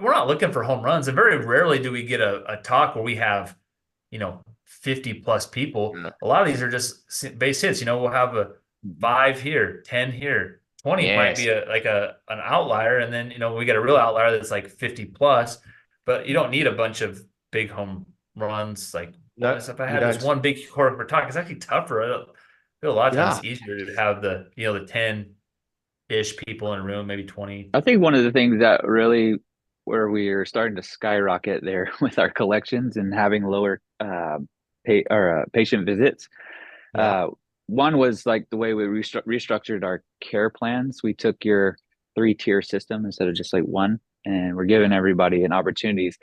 we're not looking for home runs, and very rarely do we get a talk where we have, 50 plus people. Yeah. A lot of these are just base hits. We'll have a Mhm. five here, 10 here, 20 might be Yes. an outlier, and then we get a real outlier that's like 50 plus. But you don't need a bunch of big home runs. Like, No, if I you had this don't. one big corporate talk, it's actually tougher. I feel a lot of times Yeah. it's easier to have the 10-ish people in a room, maybe 20. I think one of the things that really where we are starting to skyrocket there with our collections and having lower patient visits. Yeah. Uh, One was like the way we restructured our care plans. We took your three-tier system instead of just like one, and we're giving everybody an opportunities.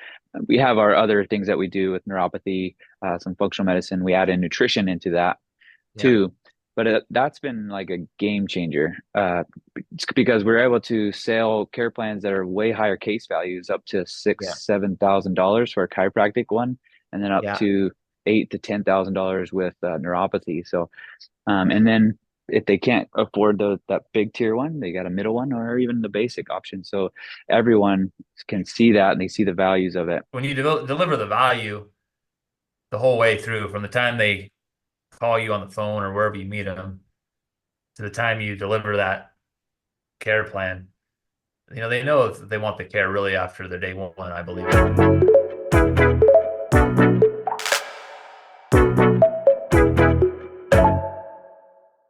We have our other things that we do with neuropathy, some functional medicine. We add in nutrition into that Yeah. too. But that's been like a game changer because we're able to sell care plans that are way higher case values, up to Yeah. $6,000-7,000 for a chiropractic one, and then up Yeah. to $8,000 to $10,000 with neuropathy. So, and then if they can't afford that big tier one, they got a middle one or even the basic option. So everyone can see that and they see the values of it. When you deliver the value the whole way through, from the time they call you on the phone or wherever you meet them to the time you deliver that care plan, they know if they want the care really after their day one, I believe.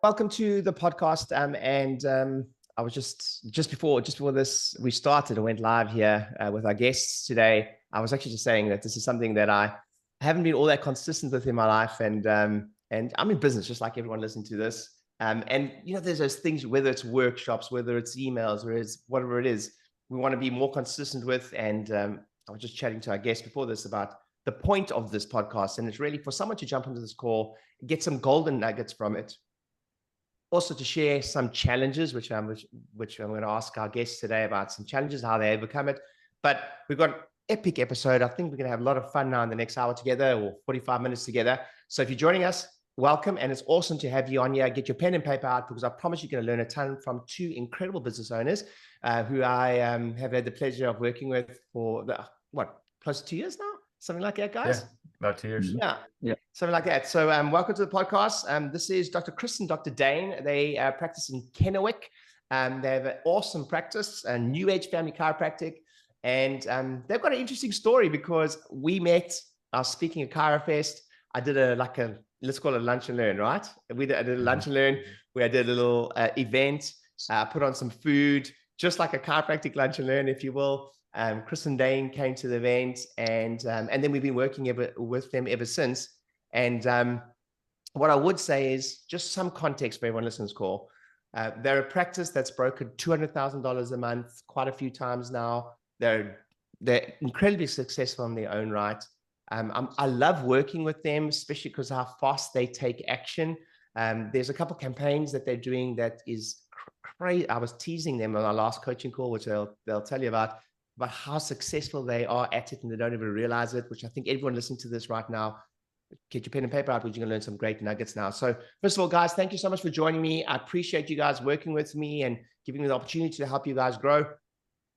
Welcome to the podcast. And I was just before this we started and went live here with our guests today. I was actually just saying that this is something that I haven't been all that consistent with in my life, and I'm in business just like everyone listening to this. And there's those things, whether it's workshops, whether it's emails, or it's whatever it is, we want to be more consistent with. And I was just chatting to our guest before this about the point of this podcast, and it's really for someone to jump into this call, get some golden nuggets from it, also to share some challenges, which I'm going to ask our guests today about some challenges, how they overcome it. But we've got an epic episode. I think we're going to have a lot of fun now in the next hour together, or 45 minutes together. So if you're joining us, welcome. And it's awesome to have you on here. Get your pen and paper out, because I promise you're going to learn a ton from two incredible business owners who I have had the pleasure of working with for close to 2 years now? Something like that, Yeah, guys? about 2 years. Yeah. Yeah. Something like that. So welcome to the podcast. This is Dr. Chris and Dr. Dane. They practice in Kennewick. They have an awesome practice, a new Edge Family Chiropractic. And they've got an interesting story, because we met, I was speaking at ChiroFest. I did let's call it lunch and learn, right? I did a lunch and learn where I did a little event, put on some food, just like a chiropractic lunch and learn, if you will. Chris and Dane came to the event, and then we've been working with them ever since. And what I would say is just some context for everyone listening to this call. They're a practice that's broken $200,000 a month quite a few times now. They're incredibly successful in their own right. I love working with them, especially because how fast they take action. There's a couple campaigns that they're doing that is crazy. I was teasing them on our last coaching call, which they'll tell you about how successful they are at it, and they don't even realize it, which I think everyone listening to this right now, get your pen and paper out, because you're going to learn some great nuggets now. So first of all, guys, thank you so much for joining me. I appreciate you guys working with me and giving me the opportunity to help you guys grow.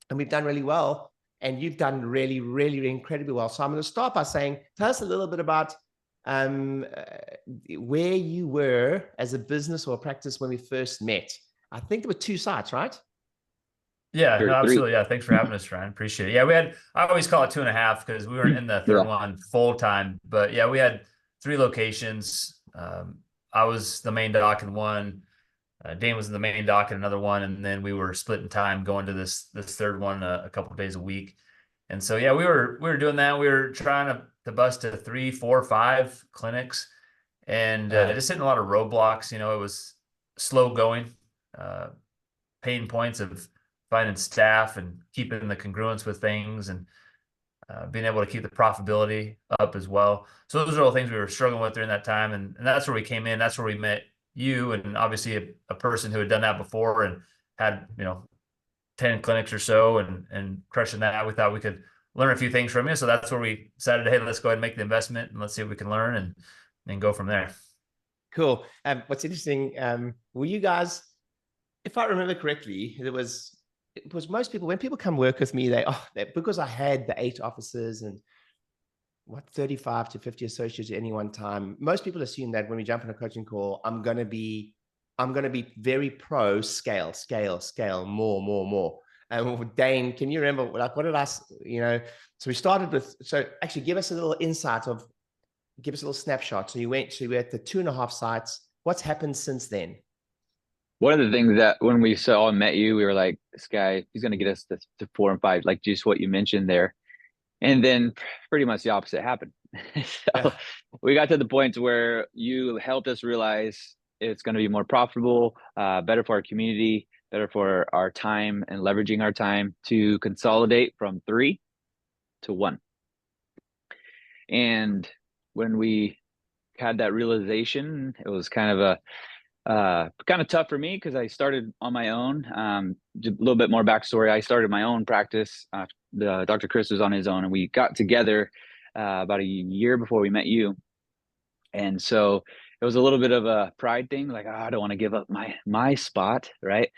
And we've done really well, and you've done really, really, really incredibly well. So I'm going to start by saying, tell us a little bit about where you were as a business or a practice when we first met. I think there were two sites, right? Yeah, no, Three. absolutely. Yeah, thanks for having us, Ryan. Appreciate it. Yeah, I always call it 2.5 because we weren't in the third Yeah. one full time. But yeah, we had 3 locations. I was the main doc in one. Dane was in the main doc in another one, and then we were splitting time going to this third one a couple of days a week. And so yeah, we were doing that. We were trying to bust to 3, 4, 5 clinics, and just hitting a lot of roadblocks. It was slow going, pain points of finding staff and keeping the congruence with things, and being able to keep the profitability up as well. So those are all things we were struggling with during that time. And that's where we came in. That's where we met you, and obviously a person who had done that before and had, 10 clinics or so and crushing that. We thought we could learn a few things from you. So that's where we decided, hey, let's go ahead and make the investment and let's see what we can learn and go from there. Cool. What's interesting, were you guys, if I remember correctly, there was it was most people, when people come work with me, because I had the 8 offices and 35 to 50 associates at any one time. Most people assume that when we jump on a coaching call, I'm going to be very pro scale, more. And Dane, can you remember, like, what did I, so we started with, so actually give us a little snapshot. So you were at the 2.5 sites. What's happened since then? One of the things that when we saw and met you, we were like, this guy, he's going to get us to 4 and 5, like just what you mentioned there. And then pretty much the opposite happened. So we got to the point where you helped us realize it's going to be more profitable, better for our community, better for our time and leveraging our time to consolidate from 3 to 1. And when we had that realization, it was kind of tough for me because I started on my own. A little bit more backstory. I started my own practice. Dr. Chris was on his own, and we got together about a year before we met you. And so it was a little bit of a pride thing, like, oh, I don't want to give up my spot, right?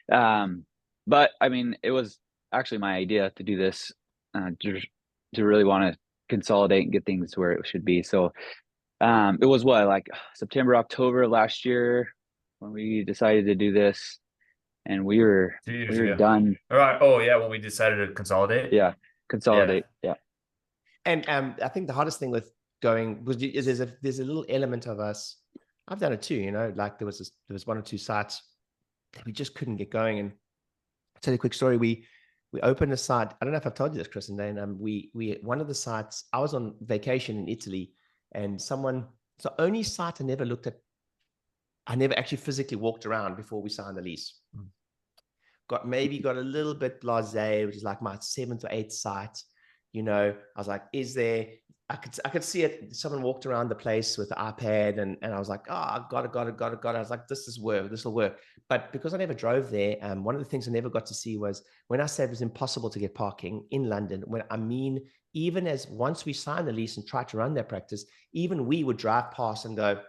But I mean, it was actually my idea to do this, to really want to consolidate and get things where it should be. So it was like September, October last year when we decided to do this, and we were done. All right. Oh yeah, when we decided to consolidate. Yeah, consolidate. Yeah. And I think the hardest thing with going is there's a little element of us. I've done it too. Like there was 1 or 2 sites that we just couldn't get going. And I'll tell you a quick story. We opened a site. I don't know if I've told you this, Chris and Dane. We one of the sites. I was on vacation in Italy, and it's the only site I never looked at. I never actually physically walked around before we signed the lease. Got a little bit blasé, which is like my 7th or 8th site. I was like, I could see it. Someone walked around the place with the iPad, and I was like, oh, I got it. I was like, this will work. But because I never drove there, one of the things I never got to see was when I said it was impossible to get parking in London, even as once we signed the lease and tried to run that practice, even we would drive past and go,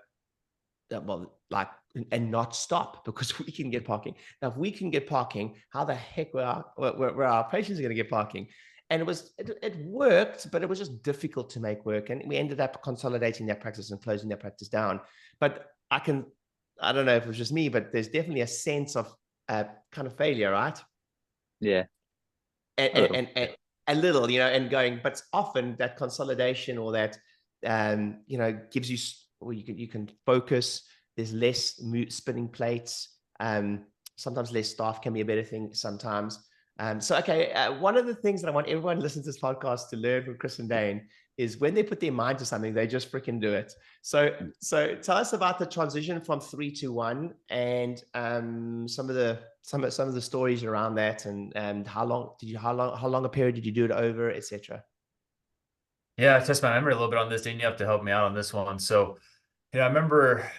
well, like, and not stop because we can get parking. Now, if we can get parking, how the heck were our patients going to get parking? And it worked, but it was just difficult to make work. And we ended up consolidating that practice and closing that practice down. But I don't know if it was just me, but there's definitely a sense of kind of failure, right? Yeah. And a little, and going, but often that consolidation or that, gives you, or you can focus. There's less spinning plates. Sometimes less staff can be a better thing sometimes. One of the things that I want everyone listening to this podcast to learn from Chris and Dane is when they put their mind to something, they just freaking do it. So tell us about the transition from 3 to 1 and some of the stories around that, and how long a period did you do it over, etc. Yeah, I test my memory a little bit on this. Dane, you have to help me out on this one. So, I remember,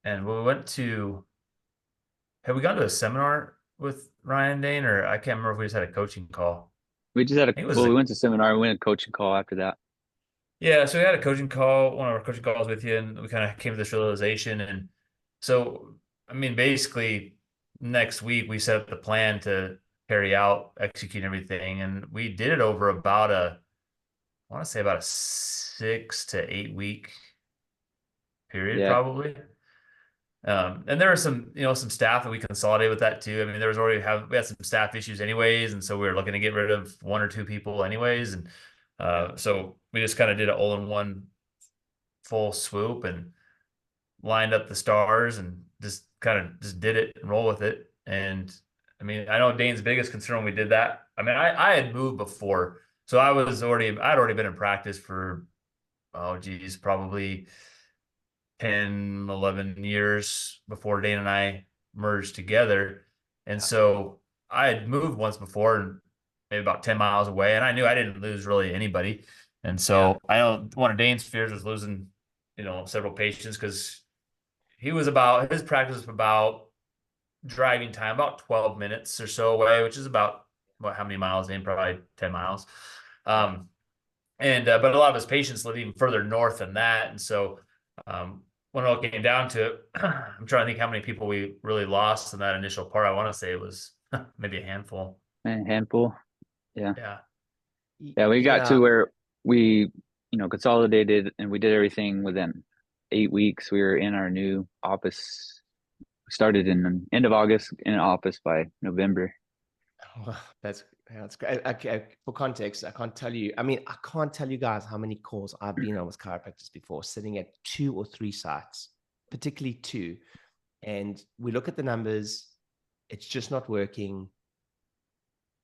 and when we went to, have we gone to a seminar with Ryan, Dane, or I can't remember if we just had a coaching call. We just had we went to seminar, we went to coaching call after that. Yeah, so we had a coaching call, one of our coaching calls with you, and we kind of came to this realization. And so, I mean, basically next week we set up the plan to carry out, execute everything. And we did it over about I want to say about a 6 to 8 week period, probably. And there were some, some staff that we consolidated with that too. I mean, we had some staff issues anyways. And so we were looking to get rid of 1 or 2 people anyways. And so we just kind of did an all-in-one full swoop and lined up the stars and just did it and roll with it. And I mean, I know Dane's biggest concern when we did that. I mean, I had moved before, so I'd already been in practice for, probably 10, 11 years before Dane and I merged together. And so I had moved once before, and maybe about 10 miles away, and I knew I didn't lose really anybody. And so I know one of Dane's fears was losing, several patients, because his practice was about driving time, about 12 minutes or so away, which is about how many miles in? Probably 10 miles. But a lot of his patients live even further north than that. And so when it all came down to it, I'm trying to think how many people we really lost in that initial part. I want to say it was maybe a handful. A handful. Yeah. Yeah. Yeah. We got Yeah. to where we, consolidated and we did everything within 8 weeks. We were in our new office. We started in the end of August in office by November. Well, that's great. Okay, for context, I can't tell you. I mean, I can't tell you guys how many calls I've been on with chiropractors before, sitting at 2 or 3 sites, particularly 2. And we look at the numbers, it's just not working.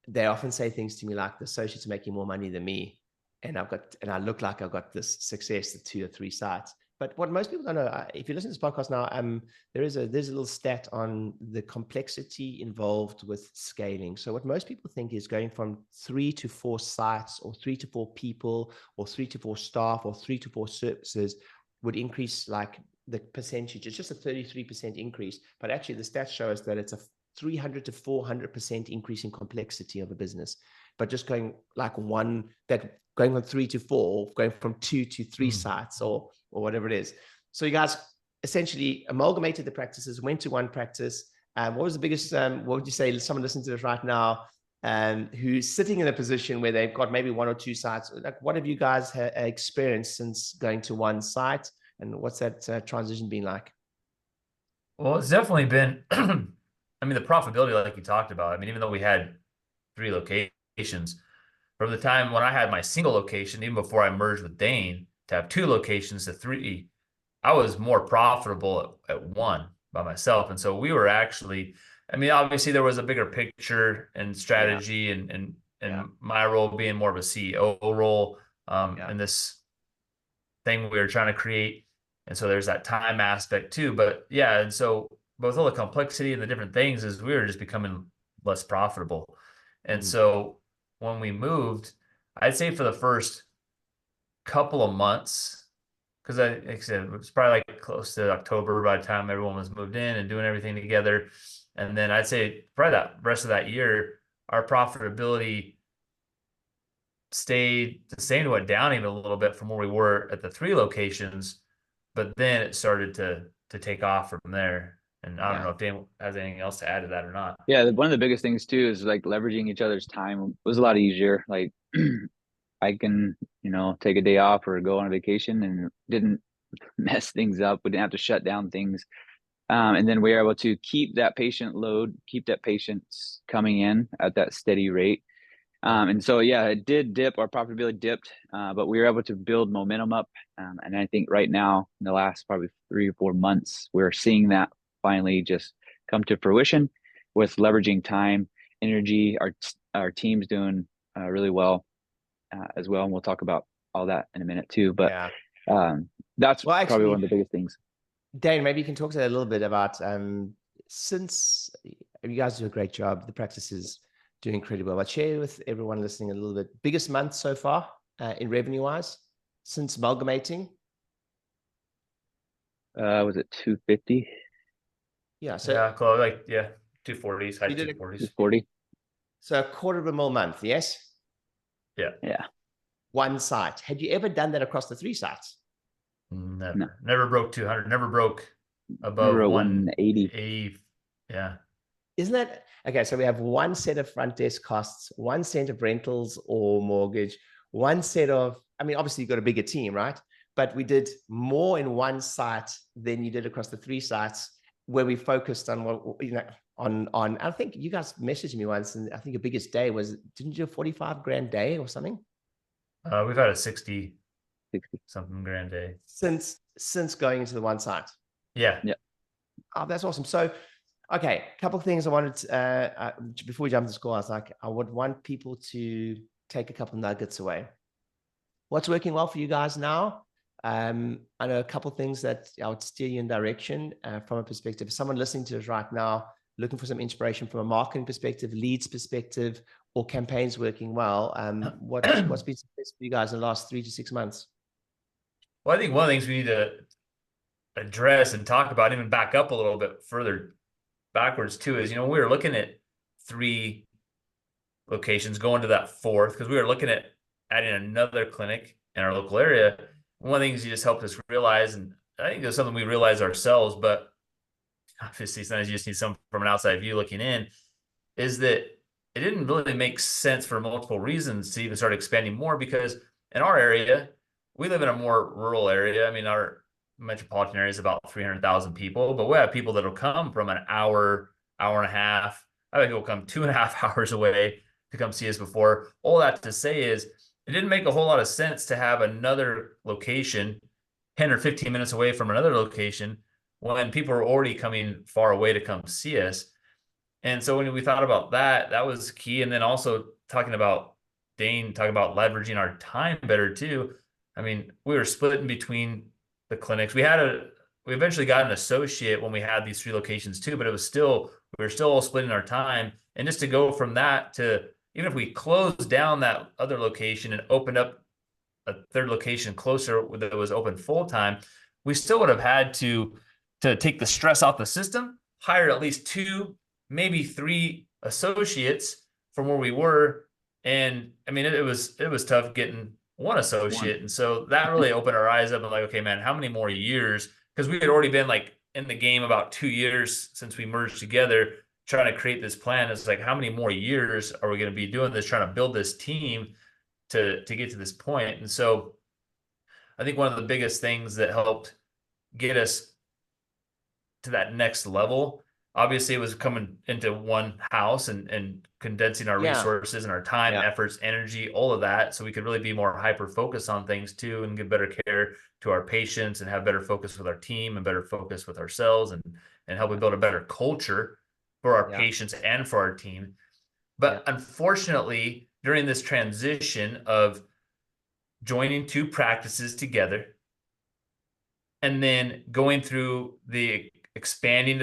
They often say things to me like the associate's making more money than me. And I look like I've got this success at 2 or 3 sites. But what most people don't know, if you listen to this podcast now, there's a little stat on the complexity involved with scaling. So what most people think is going from 3 to 4 sites, or 3 to 4 people, or 3 to 4 staff, or 3 to 4 services would increase like the percentage. It's just a 33% increase, but actually the stats show us that it's a 300 to 400% increase in complexity of a business. But just going going from 3 to 4, going from 2 to 3 sites, or whatever it is. So you guys essentially amalgamated the practices, went to one practice. What was the biggest, what would you say, someone listening to this right now, who's sitting in a position where they've got maybe 1 or 2 sites, like what have you guys experienced since going to one site? And what's that transition been like? Well, it's definitely been, I mean, the profitability, like you talked about, I mean, even though we had 3 locations, from the time when I had my single location, even before I merged with Dane, to have 2 locations to 3, I was more profitable at 1 by myself. And so we were actually, I mean, obviously there was a bigger picture and strategy, and my role being more of a CEO role in this thing we were trying to create. And so there's that time aspect too. But yeah, and so both all the complexity and the different things is we were just becoming less profitable. And so when we moved, I'd say for the first couple of months, because like I said, it was probably like close to October by the time everyone was moved in and doing everything together. And then I'd say probably that rest of that year, our profitability stayed the same, went down even a little bit from where we were at the 3 locations, but then it started to take off from there. And I don't know if Dane has anything else to add to that or not. Yeah, one of the biggest things too is like leveraging each other's time was a lot easier. Like I can, take a day off or go on a vacation and didn't mess things up. We didn't have to shut down things. And then we were able to keep that patient load, keep that patients coming in at that steady rate. And so, yeah, it did dip. Our profitability dipped, but we were able to build momentum up. And I think right now, in the last probably 3 or 4 months, we're seeing that finally just come to fruition with leveraging time, energy. Our team's doing really well as well. And we'll talk about all that in a minute too. But that's probably one of the biggest things. Dane, maybe you can talk to that a little bit about, since you guys do a great job, the practice is doing incredible. But share with everyone listening a little bit, biggest month so far in revenue wise since amalgamating. Was it 250? Yeah. So yeah, close, like 240s, high 240s. 240. So $250,000 month, yes? Yeah. One site. Had you ever done that across the 3 sites? Never broke 200, never broke above 180. Yeah. Isn't that okay? So we have 1 set of front desk costs, 1 set of rentals or mortgage, 1 set of, I mean, obviously you've got a bigger team, right? But we did more in 1 site than you did across the 3 sites, where we focused on on I think you guys messaged me once, and I think your biggest day was, didn't you do a 45 grand day or something? We've had a 60 something grand day since going into the 1 site. Yeah. Oh, that's awesome. So, okay, a couple of things I wanted to, before we jump to score. I was like, I would want people to take a couple of nuggets away. What's working well for you guys now? I know a couple of things that I would steer you in direction from a perspective. If someone listening to us right now, looking for some inspiration from a marketing perspective, leads perspective, or campaigns working well, what's been successful for you guys in the last 3 to 6 months? Well, I think one of the things we need to address and talk about, even back up a little bit further backwards too, is, we were looking at 3 locations, going to that 4th, because we were looking at adding another clinic in our local area. One of the things you just helped us realize, and I think it's something we realize ourselves, but obviously sometimes you just need some from an outside view looking in, is that it didn't really make sense for multiple reasons to even start expanding more, because in our area, we live in a more rural area. I mean, our metropolitan area is about 300,000 people, but we have people that'll come from an hour, hour and a half. I think people come 2.5 hours away to come see us before. All that to say is it didn't make a whole lot of sense to have another location 10 or 15 minutes away from another location when people are already coming far away to come see us. And so when we thought about that, that was key. And then also talking about Dane, talking about leveraging our time better too. I mean, we were splitting between the clinics. We eventually got an associate when we had these 3 locations too, but we were still all splitting our time. And just to go from that to, even if we closed down that other location and opened up a third location closer that was open full time, we still would have had to take the stress off the system, hire at least 2, maybe 3 associates from where we were. And I mean, it was tough getting one associate. And so that really opened our eyes up and like, okay, man, how many more years? Because we had already been like in the game about 2 years since we merged together, trying to create this plan. It's like, how many more years are we going to be doing this, trying to build this team to get to this point? And so I think one of the biggest things that helped get us to that next level, obviously, it was coming into one house and condensing our resources and our time, efforts, energy, all of that, so we could really be more hyper focused on things too, and give better care to our patients and have better focus with our team and better focus with ourselves, and help we build a better culture for our patients and for our team. But unfortunately, during this transition of joining 2 practices together and then going through the expanding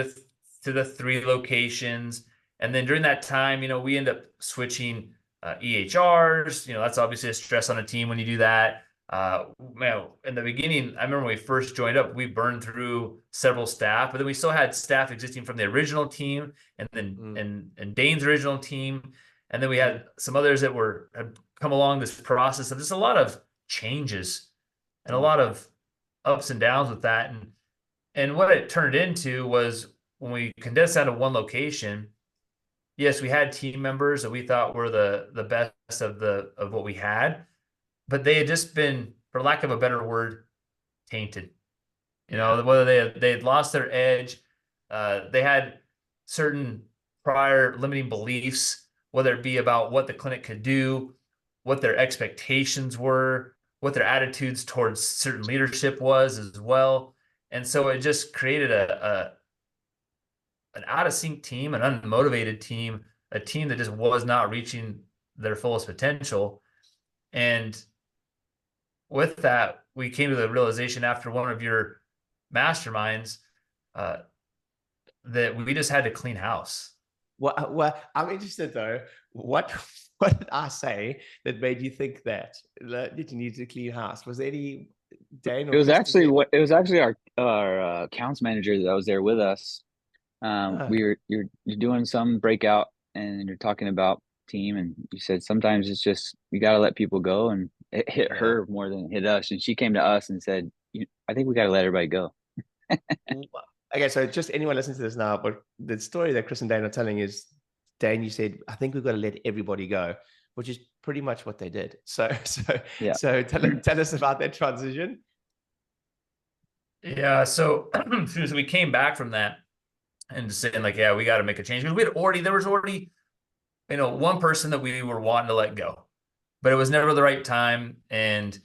to the 3 locations, and then during that time, we end up switching EHRs. That's obviously a stress on a team when you do that. In the beginning, I remember when we first joined up, we burned through several staff, but then we still had staff existing from the original team, and then and Dane's original team, and then we had some others that had come along this process. And there's a lot of changes and a lot of ups and downs with that, and what it turned into was, when we condensed down to one location, yes, we had team members that we thought were the best of what we had, but they had just been, for lack of a better word, tainted. Whether they had lost their edge, they had certain prior limiting beliefs, whether it be about what the clinic could do, what their expectations were, what their attitudes towards certain leadership was as well. And so it just created an out of sync team, an unmotivated team, a team that just was not reaching their fullest potential. And with that, we came to the realization after one of your masterminds that we just had to clean house. Well, I'm interested though. What did I say that made you think that you need to clean house? Was there any Dane? It was actually our accounts manager that was there with us. You're doing some breakout and you're talking about team, and you said sometimes it's just you got to let people go, and it hit her more than it hit us, and she came to us and said, I think we got to let everybody go. Okay, so just anyone listening to this now, but the story that Chris and Dane are telling is, Dane, you said, I think we've got to let everybody go, which is pretty much what they did. So tell us about that transition. Yeah, so as soon as we came back from that and just saying like, we got to make a change, because there was already one person that we were wanting to let go, but it was never the right time. And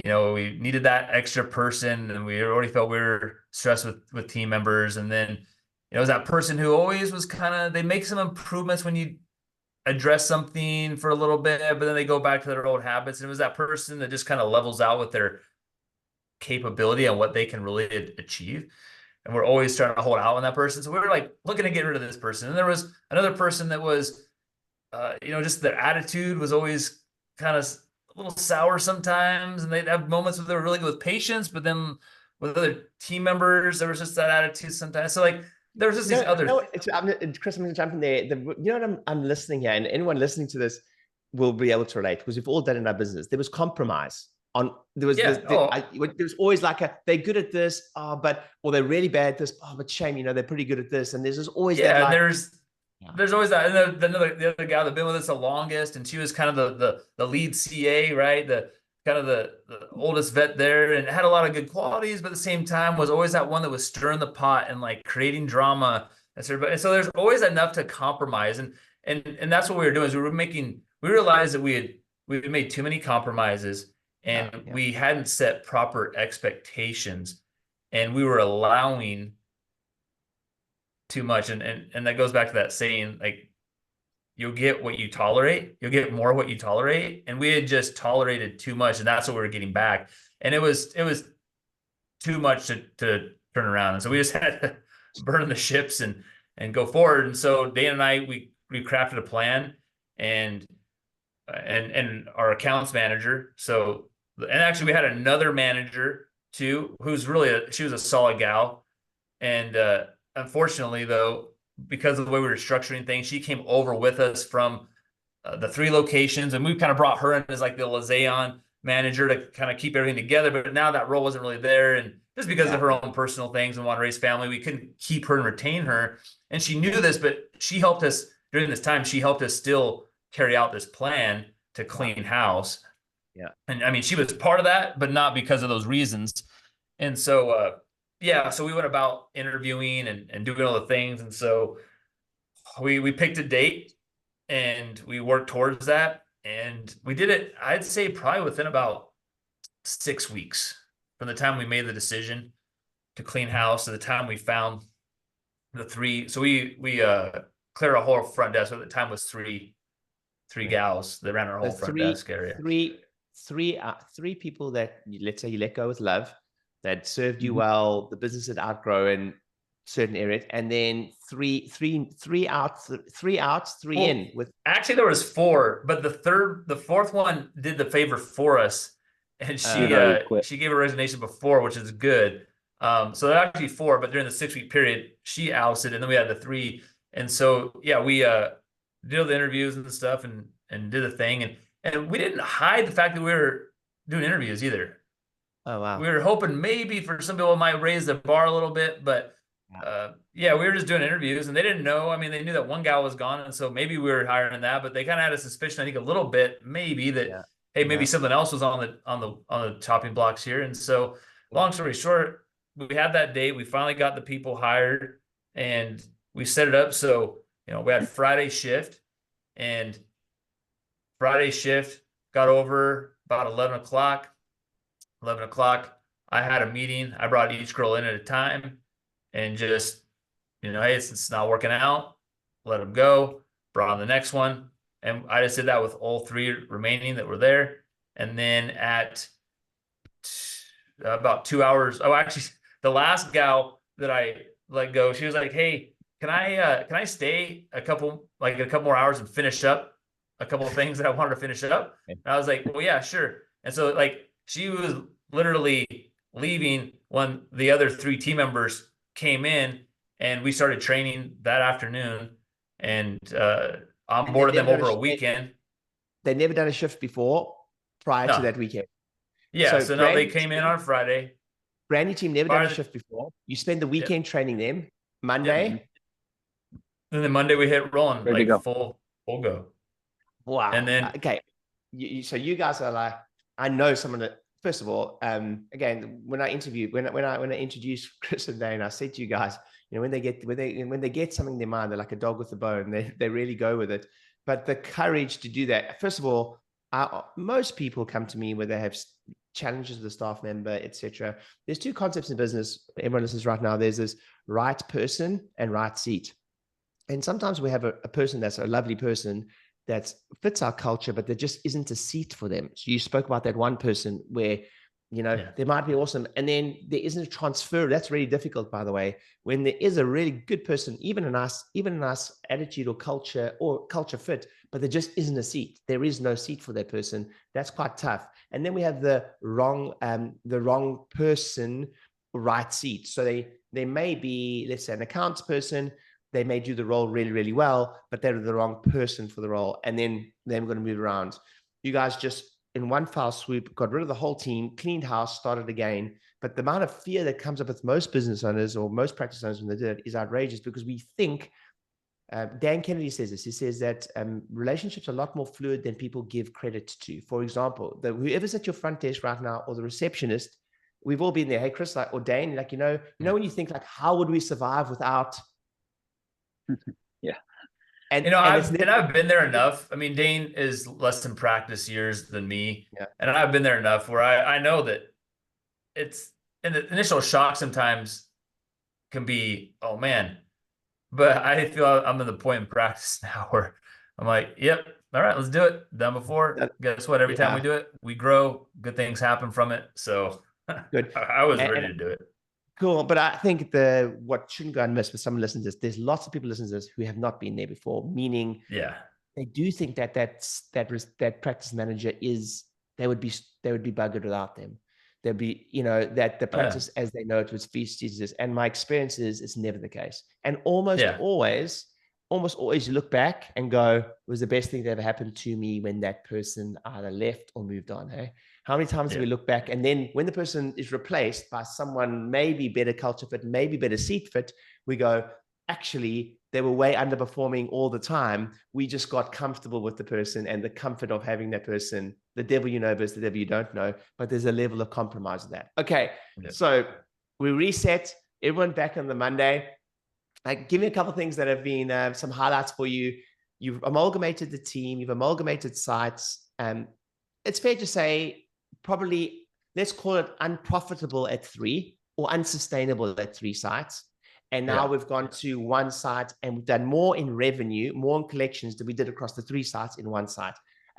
we needed that extra person, and we already felt we were stressed with team members. And then it was that person who always was they make some improvements when you address something for a little bit, but then they go back to their old habits. And it was that person that just kind of levels out with their capability and what they can really achieve. And we're always trying to hold out on that person. So we were like looking to get rid of this person. And there was another person that was, just their attitude was always kind of a little sour sometimes. And they'd have moments where they were really good with patients, but then with other team members, there was just that attitude sometimes. So like, there was just these other. Chris, I'm going to jump in there. I'm listening here, and anyone listening to this will be able to relate, because we've all done in our business. There was compromise. There was always like they're good at this, or they're really bad at this, but shame, they're pretty good at this. And there's always there's always that. And the other guy that been with us the longest, and she was kind of the lead CA, right? The kind of the oldest vet there, and had a lot of good qualities, but at the same time was always that one that was stirring the pot and like creating drama. And so there's always enough to compromise, and that's what we were doing. Is we realized that we had made too many compromises, and we hadn't set proper expectations, and we were allowing too much. And that goes back to that saying, like, you'll get what you tolerate. You'll get more what you tolerate. And we had just tolerated too much, and that's what we were getting back. And it was too much to turn around. And so we just had to burn the ships and go forward. And so Dane and I, we crafted a plan, and our accounts manager. So, and actually we had another manager too, who's really she was a solid gal. And unfortunately though, because of the way we were structuring things, she came over with us from the 3 locations, and we kind of brought her in as like the liaison manager to kind of keep everything together. But now that role wasn't really there, and just because of her own personal things and want to raise family, we couldn't keep her and retain her. And she knew this, but she helped us during this time. She helped us still carry out this plan to clean house. Yeah. And I mean, she was part of that, but not because of those reasons. And so, so we went about interviewing and doing all the things. And so we picked a date, and we worked towards that. And we did it, I'd say probably within about 6 weeks from the time we made the decision to clean house to the time we found the 3. So we cleared a whole front desk. So at the time was three gals that ran our whole front desk area. Three people that let's say you let go with love, that served you well. The business had outgrown certain areas, and then three outs, three in. With actually there was 4, but the fourth one did the favor for us, and she gave a resignation before, which is good. So there are actually 4, but during the 6-week period, she ousted, and then we had the 3. And so we did all the interviews and stuff, and did the thing, and we didn't hide the fact that we were doing interviews either. Oh wow. We were hoping maybe for some people it might raise the bar a little bit, but we were just doing interviews, and they didn't know. I mean, they knew that one gal was gone, and so maybe we were hiring that, but they kind of had a suspicion, I think, a little bit, maybe that hey, maybe something else was on the chopping blocks here. And so, long story short, we had that date. We finally got the people hired, and we set it up. So we had Friday shift, and Friday shift got over about 11 o'clock. 11 o'clock, I had a meeting. I brought each girl in at a time, and just, hey, it's not working out, let them go. Brought on the next one. And I just did that with all 3 remaining that were there. And then at about 2 hours, actually, the last gal that I let go, she was like, hey, can I stay a couple more hours and finish up a couple of things that I wanted to finish up? And I was like, well, yeah, sure. And so she was literally leaving when the other 3 team members came in, and we started training that afternoon, and onboarded them over a weekend. They'd never done a shift before prior to that weekend. Yeah. So now they came in on Friday. Brand new team, never done a shift before. You spend the weekend training them. Monday. And then Monday we hit rolling, ready to go. full go. Wow. And then so you guys are like, I know someone that, first of all, again, when I introduced Chris and Dane, I said to you guys, when they get something in their mind, they're like a dog with a bone. They really go with it. But the courage to do that, first of all, most people come to me where they have challenges with a staff member, etc. There's 2 concepts in business. Everyone listens right now. There's this right person and right seat. And sometimes we have a person that's a lovely person that fits our culture, but there just isn't a seat for them. So you spoke about that one person where, they might be awesome, and then there isn't a transfer. That's really difficult, by the way. When there is a really good person, even a nice attitude or culture fit, but there just isn't a seat. There is no seat for that person. That's quite tough. And then we have the wrong person, right seat. So they may be, let's say, an accounts person. They may do the role really, really well, but they're the wrong person for the role. And then they're going to move around. You guys just, in one foul swoop, got rid of the whole team, cleaned house, started again. But the amount of fear that comes up with most business owners or most practice owners when they do it is outrageous, because we think Dan Kennedy says this. He says that relationships are a lot more fluid than people give credit to. For example, whoever's at your front desk right now, or the receptionist, we've all been there. Hey, Chris, like, or Dane, like, when you think like, how would we survive without? Yeah. And I've been there enough. I mean, Dane is less in practice years than me. Yeah. And I've been there enough where I know that it's in the initial shock sometimes can be, oh man. But I feel I'm in the point in practice now where I'm like, yep, all right, let's do it. Done before. Guess what? Every time we do it, we grow. Good things happen from it. So good. I was ready to do it. Cool. But I think what shouldn't go unmissed with someone listening to this, there's lots of people listening to this who have not been there before, meaning they do think that practice manager they would be buggered without them. There'd be, that the practice as they know it was feast. And my experience is it's never the case. And almost always you look back and go, it was the best thing that ever happened to me when that person either left or moved on. Hey, how many times do we look back? And then when the person is replaced by someone maybe better culture fit, maybe better seat fit, we go, actually, they were way underperforming all the time. We just got comfortable with the person and the comfort of having that person, the devil you know versus the devil you don't know, but there's a level of compromise with that. Okay, so we reset, everyone back on the Monday. Give me a couple of things that have been some highlights for you. You've amalgamated the team, you've amalgamated sites. It's fair to say, probably, let's call it unprofitable at 3 or unsustainable at 3 sites. And now we've gone to 1 site and we've done more in revenue, more in collections than we did across the 3 sites in 1 site.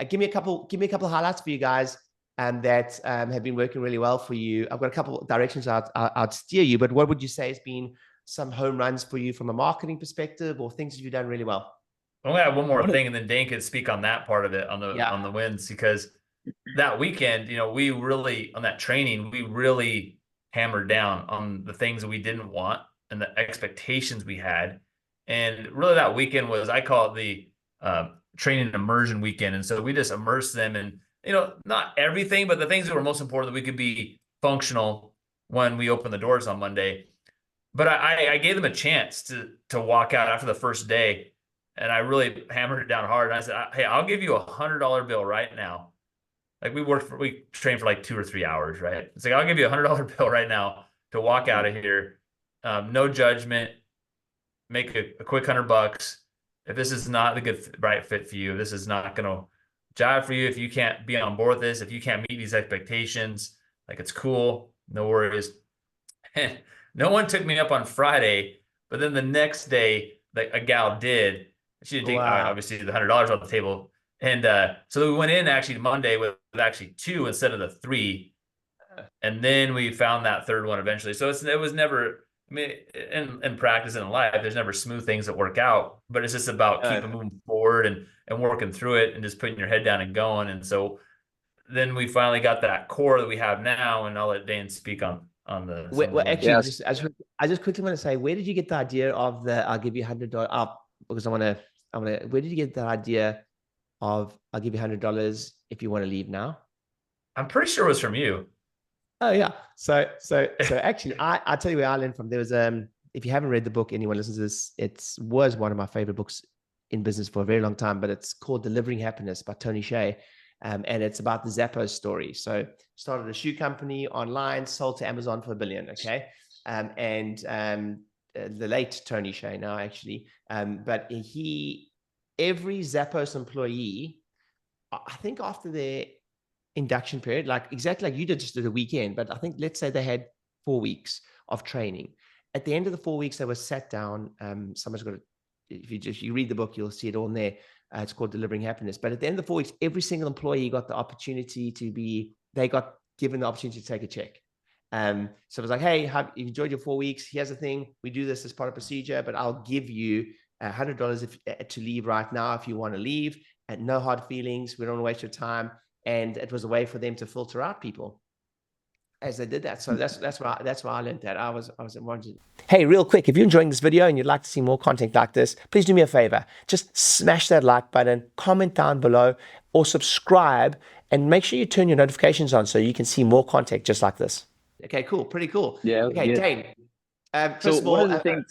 Give me a couple of highlights for you guys that have been working really well for you. I've got a couple of directions I'd steer you, but what would you say has been some home runs for you from a marketing perspective or things that you've done really well? I'm gonna add one more thing, and then Dane could speak on that part of it on the wins, because that weekend, we really on that training, we really hammered down on the things that we didn't want and the expectations we had. And really that weekend was, I call it the training immersion weekend. And so we just immersed them in, not everything, but the things that were most important that we could be functional when we opened the doors on Monday. But I gave them a chance to walk out after the first day. And I really hammered it down hard. And I said, hey, I'll give you $100 bill right now. Like we trained for like 2 or 3 hours, right? It's like, I'll give you $100 bill right now to walk out of here. No judgment, make a quick $100. If this is not the right fit for you, this is not going to jive for you. If you can't be on board with this, if you can't meet these expectations, like, it's cool, no worries. No one took me up on Friday, but then the next day, like, a gal did. She didn't take obviously the $100 off the table, and so we went in actually Monday with actually 2 instead of the 3, and then we found that third one eventually. So it was never. I mean, in practice and in life, there's never smooth things that work out, but it's just about keeping moving forward and working through it and just putting your head down and going. And so then we finally got that core that we have now, and I'll let Dane speak on the. Well, actually, I just quickly want to say, where did you get the idea of I'll give you $100 because I want to, where did you get the idea of I'll give you $100 if you want to leave now? I'm pretty sure it was from you. Oh yeah. So actually, I'll tell you where I learned from. There was if you haven't read the book, anyone listens to this, it was one of my favorite books in business for a very long time, but it's called Delivering Happiness by Tony Hsieh. And it's about the Zappos story. So started a shoe company online, sold to Amazon for $1 billion. Okay. The late Tony Hsieh now actually, but every Zappos employee, I think after their induction period, like exactly like you did just at the weekend, but I think let's say they had 4 weeks of training. At the end of the 4 weeks, they were sat down. Someone's got to, if you read the book, you'll see it all in there. It's called Delivering Happiness. But at the end of the 4 weeks, every single employee got the opportunity they got given the opportunity to take a check. So it was like, hey, you enjoyed your 4 weeks. Here's the thing. We do this as part of procedure, but I'll give you $100 to leave right now if you want to leave. And no hard feelings. We don't want to waste your time. And it was a way for them to filter out people as they did that. So that's why I learned that. I was wondering. Hey, real quick, if you're enjoying this video and you'd like to see more content like this, please do me a favor. Just smash that like button, comment down below, or subscribe, and make sure you turn your notifications on so you can see more content just like this. Okay, cool. Pretty cool. Yeah. Okay, Dane. So one of the things.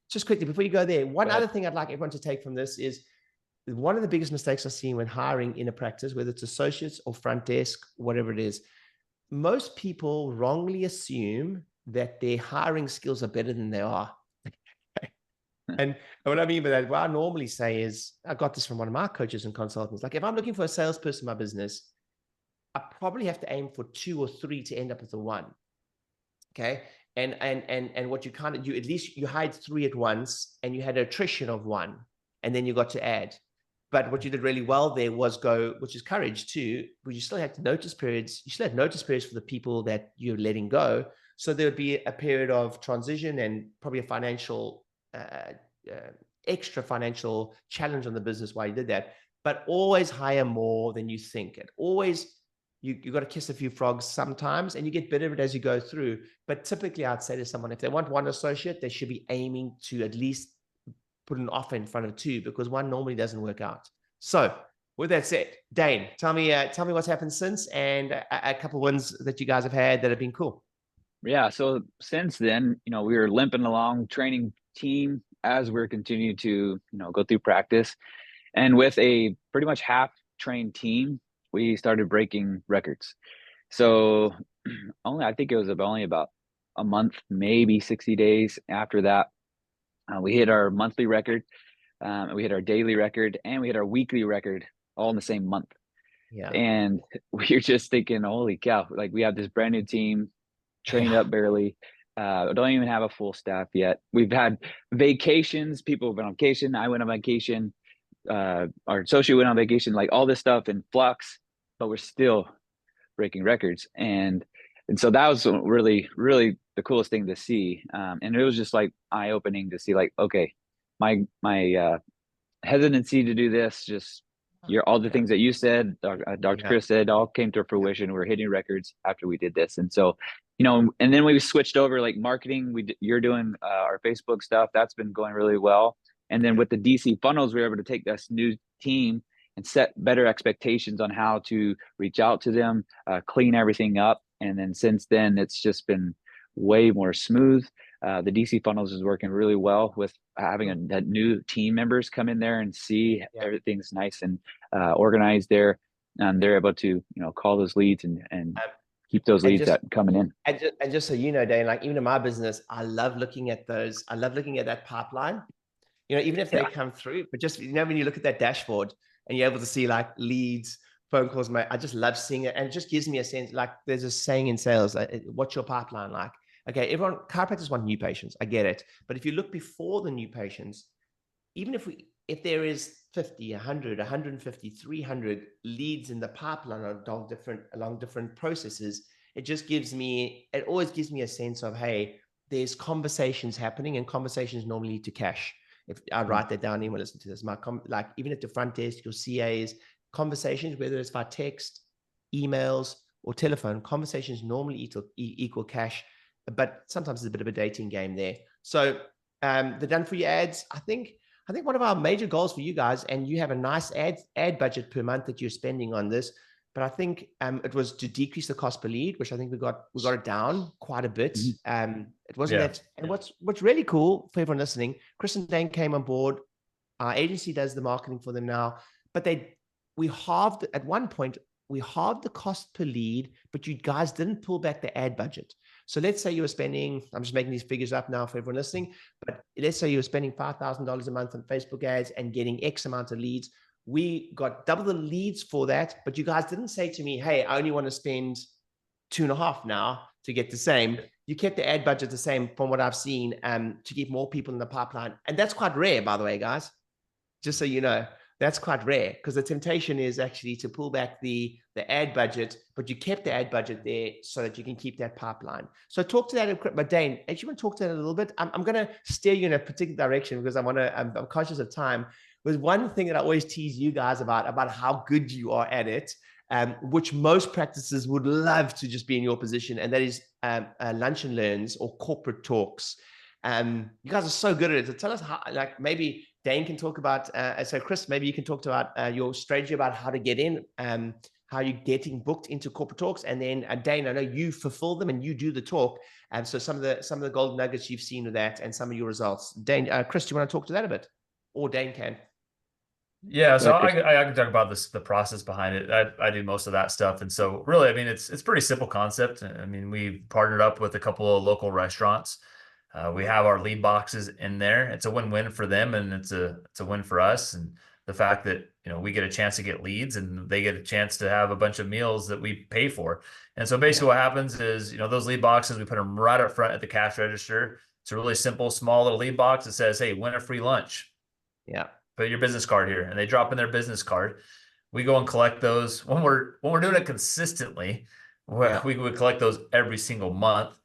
just quickly before you go there, one Go ahead. other thing I'd like everyone to take from this is one of the biggest mistakes I've seen when hiring in a practice, whether it's associates or front desk, whatever it is, most people wrongly assume that their hiring skills are better than they are. And what I mean by that, what I normally say is, I got this from one of my coaches and consultants. Like, if I'm looking for a salesperson in my business, I probably have to aim for 2 or 3 to end up with a 1. Okay. And what you at least you hired 3 at once and you had attrition of 1, and then you got to add. But what you did really well there was which is courage too, but you still had notice periods. You still had notice periods for the people that you're letting go. So there would be a period of transition and probably a financial, extra financial challenge on the business while you did that. But always hire more than you think. It always, you got to kiss a few frogs sometimes, and you get better at it as you go through. But typically I'd say to someone, if they want 1 associate, they should be aiming to at least put an offer in front of 2, because 1 normally doesn't work out. So with that said, Dane, tell me what's happened since, and a couple of wins that you guys have had that have been cool. Yeah. So since then, we were limping along, training team as we're continuing to, go through practice. And with a pretty much half trained team, we started breaking records. So I think it was only about a month, maybe 60 days after that, we hit our monthly record, we hit our daily record, and we hit our weekly record all in the same month. Yeah. And we're just thinking, holy cow, like, we have this brand new team, trained up barely, don't even have a full staff yet. We've had vacations, people have been on vacation, I went on vacation, our associate went on vacation, like all this stuff in flux, but we're still breaking records. And so that was really, really the coolest thing to see. And it was just like eye-opening to see, like, okay, my hesitancy to do this, just all the things that you said, Dr. Chris said, all came to fruition. We're hitting records after we did this. And so, and then we switched over, like marketing, you're doing our Facebook stuff. That's been going really well. And then with the DC funnels, we were able to take this new team and set better expectations on how to reach out to them, clean everything up. And then since then, it's just been way more smooth. The DC funnels is working really well with having that new team members come in there and see everything's nice and organized there. And they're able to, call those leads and keep those leads that coming in. And just so you know, Dane, like, even in my business, I love looking at those. I love looking at that pipeline, even if they come through, but just, when you look at that dashboard and you're able to see like leads, phone calls, I just love seeing it. And it just gives me a sense, like, there's a saying in sales, like, what's your pipeline like? Okay, chiropractors want new patients. I get it. But if you look before the new patients, even if there is 50, 100, 150, 300 leads in the pipeline along different processes, it always gives me a sense of, hey, there's conversations happening, and conversations normally lead to cash. If I write that down, anyone listen to this, like, even at the front desk, your CAs, conversations, whether it's by text, emails, or telephone, conversations normally equal cash. But sometimes it's a bit of a dating game there. So the done for you ads, I think one of our major goals for you guys, and you have a nice ad budget per month that you're spending on this, but I think it was to decrease the cost per lead, which I think we got it down quite a bit. It wasn't that. And what's really cool for everyone listening, Chris and Dane came on board. Our agency does the marketing for them now, but we halved at one point. We halved the cost per lead, but you guys didn't pull back the ad budget. So let's say you were spending, I'm just making these figures up now for everyone listening, but let's say you were spending $5,000 a month on Facebook ads and getting X amount of leads. We got double the leads for that, but you guys didn't say to me, hey, I only want to spend 2.5 now to get the same. You kept the ad budget the same from what I've seen, to keep more people in the pipeline. And that's quite rare, by the way, guys, just so you know. That's quite rare, because the temptation is actually to pull back the ad budget, but you kept the ad budget there so that you can keep that pipeline. So talk to that, but Dane, actually want to talk to that a little bit. I'm going to steer you in a particular direction because I'm conscious of time. There's one thing that I always tease you guys about how good you are at it, which most practices would love to just be in your position, and that is lunch and learns or corporate talks. You guys are so good at it. So tell us how, like, maybe Dane can talk about, so Chris, maybe you can talk about your strategy about how to get in. how you're getting booked into corporate talks. And then Dane, I know you fulfill them and you do the talk. And so some of the gold nuggets you've seen with that and some of your results. Dane, Chris, do you want to talk to that a bit? Or Dane can. Yeah, so Chris. I can talk about the process behind it. I do most of that stuff, and so really, I mean, it's pretty simple concept. I mean, we partnered up with a couple of local restaurants. We have our lead boxes in there. It's a win-win for them, and it's a win for us. And the fact that we get a chance to get leads, and they get a chance to have a bunch of meals that we pay for. And so basically, what happens is those lead boxes, we put them right up front at the cash register. It's a really simple, small little lead box that says, "Hey, win a free lunch." Yeah. Put your business card here, and they drop in their business card. We go and collect those when we're doing it consistently. We would collect those every single month,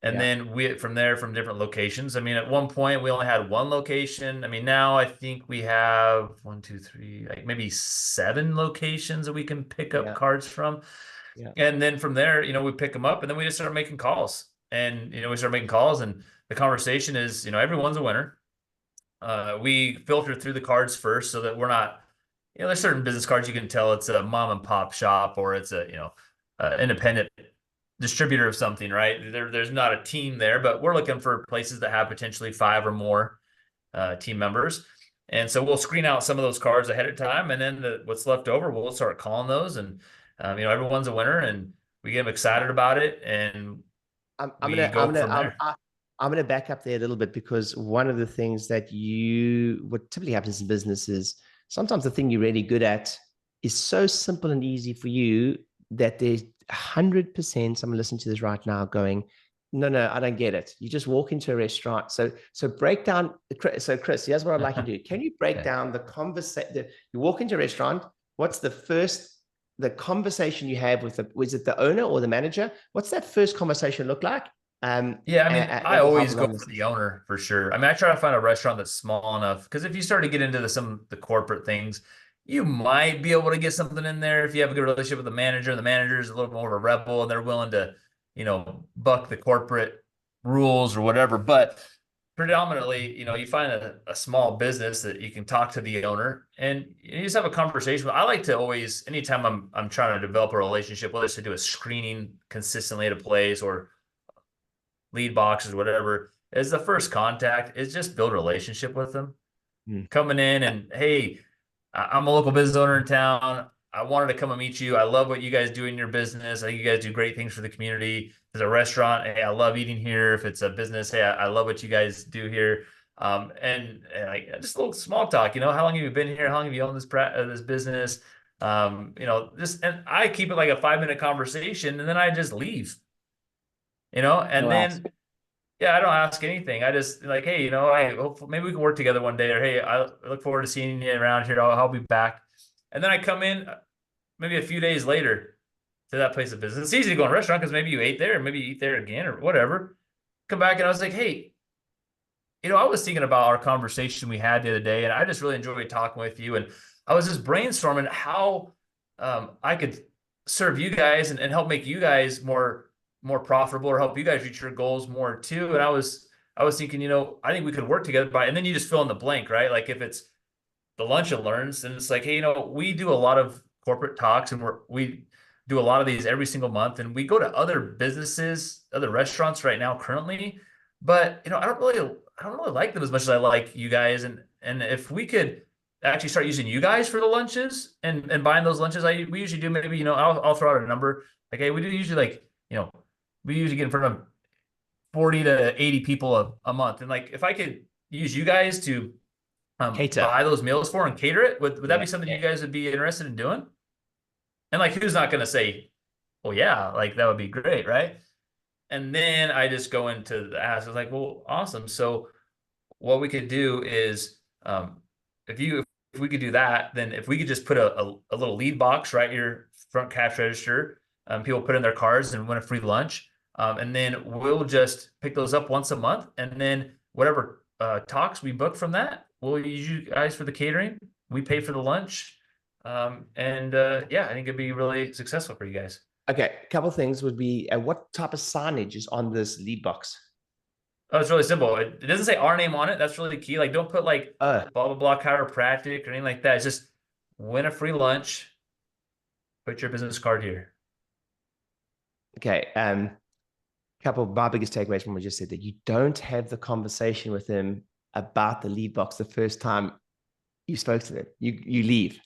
and then from there, from different locations. I mean, at one point we only had one location. I mean, now I think we have 1, 2, 3, like maybe 7 locations that we can pick up cards from. Yeah. And then from there, we pick them up, and then we just start making calls, and we start making calls, and the conversation is, everyone's a winner. We filter through the cards first so that we're not, there's certain business cards you can tell it's a mom and pop shop or it's a, independent distributor of something, right? There's not a team there, but we're looking for places that have potentially 5 or more team members. And so we'll screen out some of those cards ahead of time, and then what's left over, we'll start calling those, and everyone's a winner, and we get them excited about it, and I'm going to back up there a little bit, because one of the things that what typically happens in business is sometimes the thing you're really good at is so simple and easy for you that there's 100% someone listening to this right now going, no, I don't get it. You just walk into a restaurant. So break down. So Chris, here's what I'd like you to do. Can you break down the conversation? You walk into a restaurant. What's the conversation you have with was it the owner or the manager? What's that first conversation look like? Yeah, I mean, I always go for the owner for sure. I mean, I try to find a restaurant that's small enough, because if you start to get into some of the corporate things, you might be able to get something in there if you have a good relationship with the manager. The manager is a little more of a rebel, and they're willing to, buck the corporate rules or whatever. But predominantly, you find a small business that you can talk to the owner and you just have a conversation. I like to always, anytime I'm trying to develop a relationship, whether it's to do a screening consistently at a place or lead boxes, whatever, is the first contact is just build a relationship with them. Coming in and, hey, I'm a local business owner in town. I wanted to come and meet you. I love what you guys do in your business. I think you guys do great things for the community. If it's a restaurant, hey, I love eating here. If it's a business, hey, I love what you guys do here. And just a little small talk. How long have you been here? How long have you owned this business? And I keep it like a 5-minute conversation, and then I just leave. And then, I don't ask anything. I just like, hey, hopefully maybe we can work together one day, or, hey, I look forward to seeing you around here. I'll be back. And then I come in maybe a few days later to that place of business. It's easy to go in a restaurant because maybe you ate there, or maybe you eat there again or whatever. Come back and I was like, hey, I was thinking about our conversation we had the other day, and I just really enjoyed talking with you. And I was just brainstorming how I could serve you guys and help make you guys more profitable, or help you guys reach your goals more too. And I was thinking, I think we could work together and then you just fill in the blank, right? Like if it's the lunch and learns, then it's like, hey, we do a lot of corporate talks, and we do a lot of these every single month, and we go to other businesses, other restaurants right now currently, but I don't really like them as much as I like you guys. And if we could actually start using you guys for the lunches and buying those lunches, we usually do, maybe, I'll throw out a number. Like, hey, we do usually we usually get in front of 40 to 80 people a month. And like, if I could use you guys to buy those meals for and cater it, would that be something you guys would be interested in doing? And like, who's not going to say, well, yeah, like that would be great, right? And then I just go into the ask. I was like, well, awesome. So what we could do is, if we could do that, then if we could just put a little lead box right here, front cash register, people put in their cards and win a free lunch. And then we'll just pick those up once a month. And then whatever talks we book from that, we'll use you guys for the catering. We pay for the lunch. I think it'd be really successful for you guys. Okay. A couple of things would be, what type of signage is on this lead box? Oh, it's really simple. It doesn't say our name on it. That's really key. Like, don't put like blah, blah, blah chiropractic or anything like that. It's just win a free lunch. Put your business card here. Okay. Couple of my biggest takeaways from what you just said, that you don't have the conversation with them about the lead box the first time you spoke to them. You leave.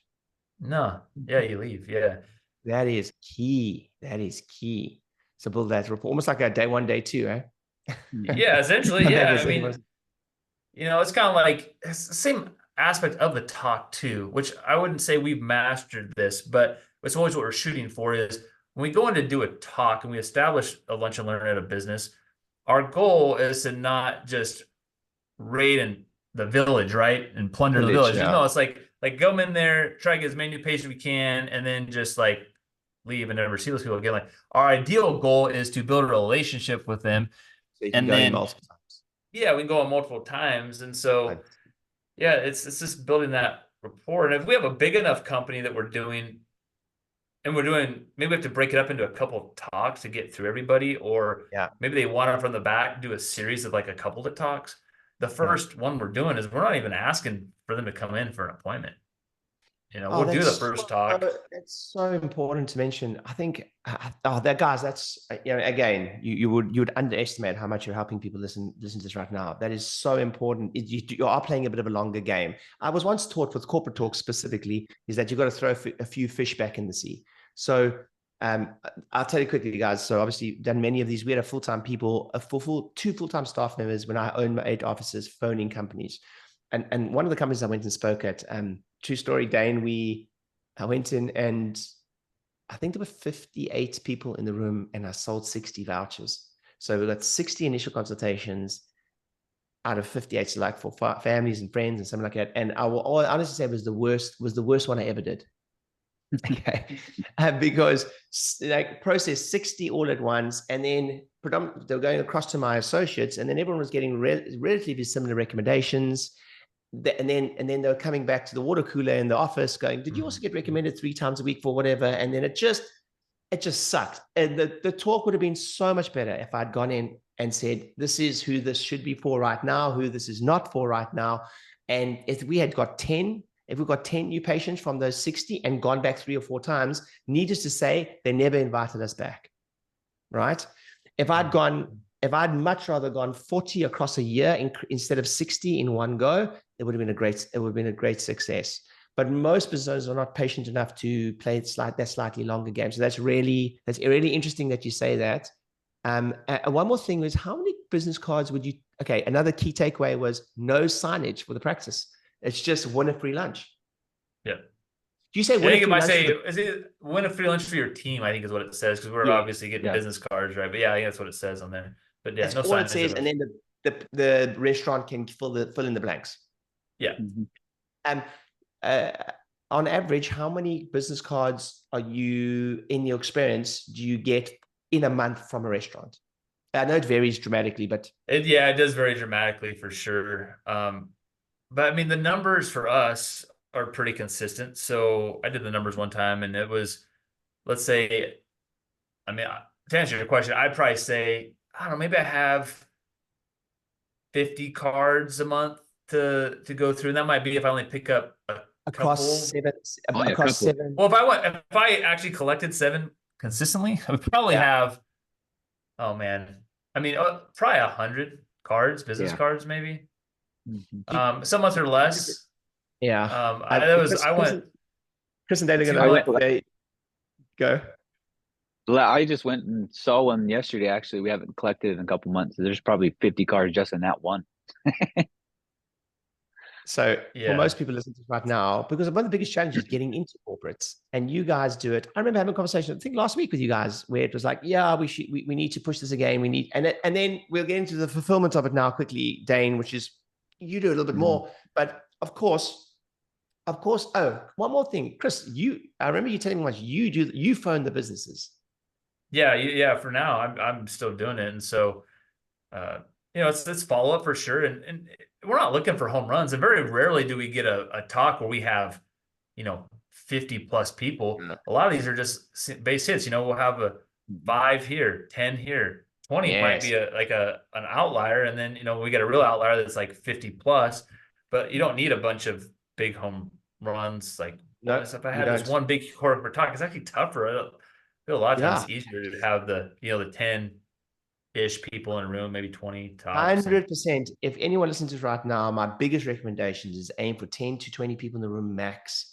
No. Yeah, you leave. Yeah. That is key. That is key. So build that rapport, almost like a day one, day two, eh? Yeah, essentially. Yeah. I mean, it's kind of like it's the same aspect of the talk too, which I wouldn't say we've mastered this, but it's always what we're shooting for is when we go in to do a talk and we establish a lunch and learn at a business, our goal is to not just raid in the village, right? And plunder the village. Yeah. It's like come in there, try to get as many new patients we can, and then just like leave and never see those people again. Like our ideal goal is to build a relationship with them. So you can go in multiple times. Yeah, we can go on multiple times. And so yeah, it's just building that rapport. And if we have a big enough company that we're doing, maybe we have to break it up into a couple of talks to get through everybody, or maybe they want it from the back, do a series of like a couple of talks. The first one we're doing is we're not even asking for them to come in for an appointment. We'll do the first talk. It's so important to mention. I think, guys, that's, again, you would underestimate how much you're helping people listen to this right now. That is so important. You are playing a bit of a longer game. I was once taught with corporate talk specifically is that you've got to throw a few fish back in the sea. So I'll tell you quickly, guys. So obviously done many of these. We had full-time people, two full-time staff members when I owned my 8 offices, phoning companies. And one of the companies I went and spoke at, true story, Dane, I went in and I think there were 58 people in the room and I sold 60 vouchers. So we got 60 initial consultations out of 58, so like for families and friends and something like that. And I will honestly say was the worst one I ever did. Okay. Because like process 60 all at once, and then they were going across to my associates, and then everyone was getting relatively similar recommendations. And then they were coming back to the water cooler in the office going, did you also get recommended 3 times a week for whatever? And then it just sucked. And the talk would have been so much better if I'd gone in and said, this is who this should be for right now, who this is not for right now. And if we got 10 new patients from those 60 and gone back 3 or 4 times, needless to say, they never invited us back, right? If I'd much rather gone 40 across a year instead of 60 in one go, it would have been a great success. But most businesses are not patient enough to play that slightly longer game. So that's really interesting that you say that. One more thing was, how many business cards would you? Okay, another key takeaway was no signage for the practice. It's just win a free lunch. Yeah. Do you say win a free lunch? Is it win a free lunch for your team? I think is what it says, because we're obviously getting business cards, right? But yeah, I think that's what it says on there. But yeah, that's all it says, and then the restaurant can fill in the blanks. Yeah. And on average, how many business cards are you, in your experience, do you get in a month from a restaurant? I know it varies dramatically, but it does vary dramatically for sure. But I mean, the numbers for us are pretty consistent. So I did the numbers one time, and it was, let's say, I mean, to answer your question, I'd probably say, I don't know, maybe I have 50 cards a month to go through. And that might be if I only pick up across couple. 7. Seven. Well, if I actually collected 7 consistently, I would probably have, oh man, I mean, probably 100 cards, business cards, maybe. Some months are less. Yeah. Chris and Dane are gonna go. I just went and saw one yesterday. Actually, we haven't collected in a couple months. So there's probably 50 cards just in that one. So for most people listening to this right now, because one of the biggest challenges is getting into corporates, and you guys do it. I remember having a conversation, I think last week with you guys, where it was like, we need to push this again. And then we'll get into the fulfillment of it now quickly, Dane, which is you do a little bit more. But of course, oh, one more thing, Chris, I remember you telling me once you phone the businesses. Yeah. For now, I'm still doing it. And so, it's follow up for sure. And we're not looking for home runs, and very rarely do we get a talk where we have, 50 plus people. A lot of these are just base hits. We'll have a 5 here, 10 here, 20 might be an outlier. And then, we get a real outlier that's like 50 plus, but you don't need a bunch of big home runs. Like No, if I you had this don't. one big corporate talk, it's actually tougher. I feel a lot of times Yeah. it's easier to have the, the 10-ish people in a room, maybe 20 tops. 100%. If anyone listens to this right now, my biggest recommendation is aim for 10 to 20 people in the room max.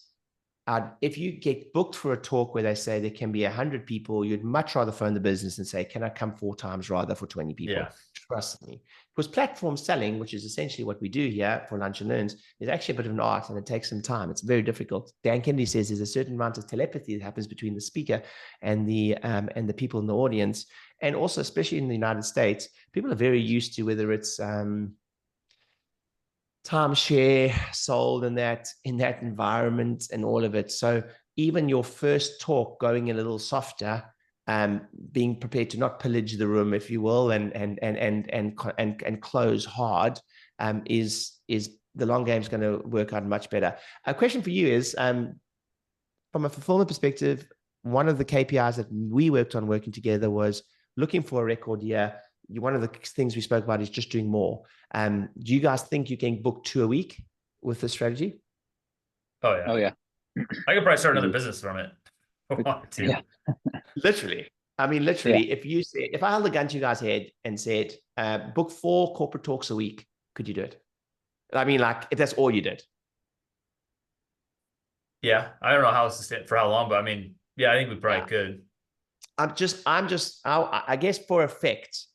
If you get booked for a talk where they say there can be 100 people, you'd much rather phone the business and say, can I come 4 times rather for 20 people? Yeah. Trust me. Because platform selling, which is essentially what we do here for Lunch and Learns, is actually a bit of an art and it takes some time. It's very difficult. Dan Kennedy says there's a certain amount of telepathy that happens between the speaker and the people in the audience. And also, especially in the United States, people are very used to whether it's timeshare sold in that environment and all of it. So even your first talk going a little softer, being prepared to not pillage the room, if you will, and close hard, is the long game is going to work out much better. A question for you is, from a fulfillment perspective, one of the KPIs that we worked on working together was looking for a record year. One of the things we spoke about is just doing more. Do you guys think you can book 2 a week with this strategy? Oh yeah. Oh yeah. I could probably start another business from it. If I wanted to. Yeah. Literally. I mean, literally, if I held a gun to you guys' head and said, book 4 corporate talks a week, could you do it? I mean, like, if that's all you did. Yeah. I don't know how it's for how long, but I mean, yeah, I think we probably could. I guess for effect,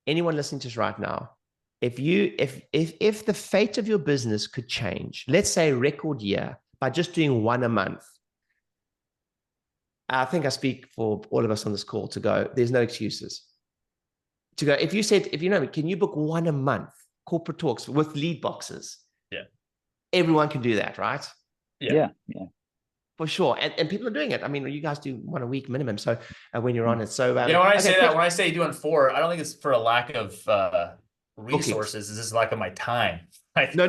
anyone listening to us right now, if the fate of your business could change, let's say record year, by just doing 1 a month, I think I speak for all of us on this call to go, there's no excuses. To go, if you know, can you book 1 a month, corporate talks with lead boxes? Yeah. Everyone can do that, right? Yeah. For sure. And people are doing it. I mean, you guys do 1 a week minimum. So when you're on it. So when I say doing 4, I don't think it's for a lack of resources. It's just lack of my time. No.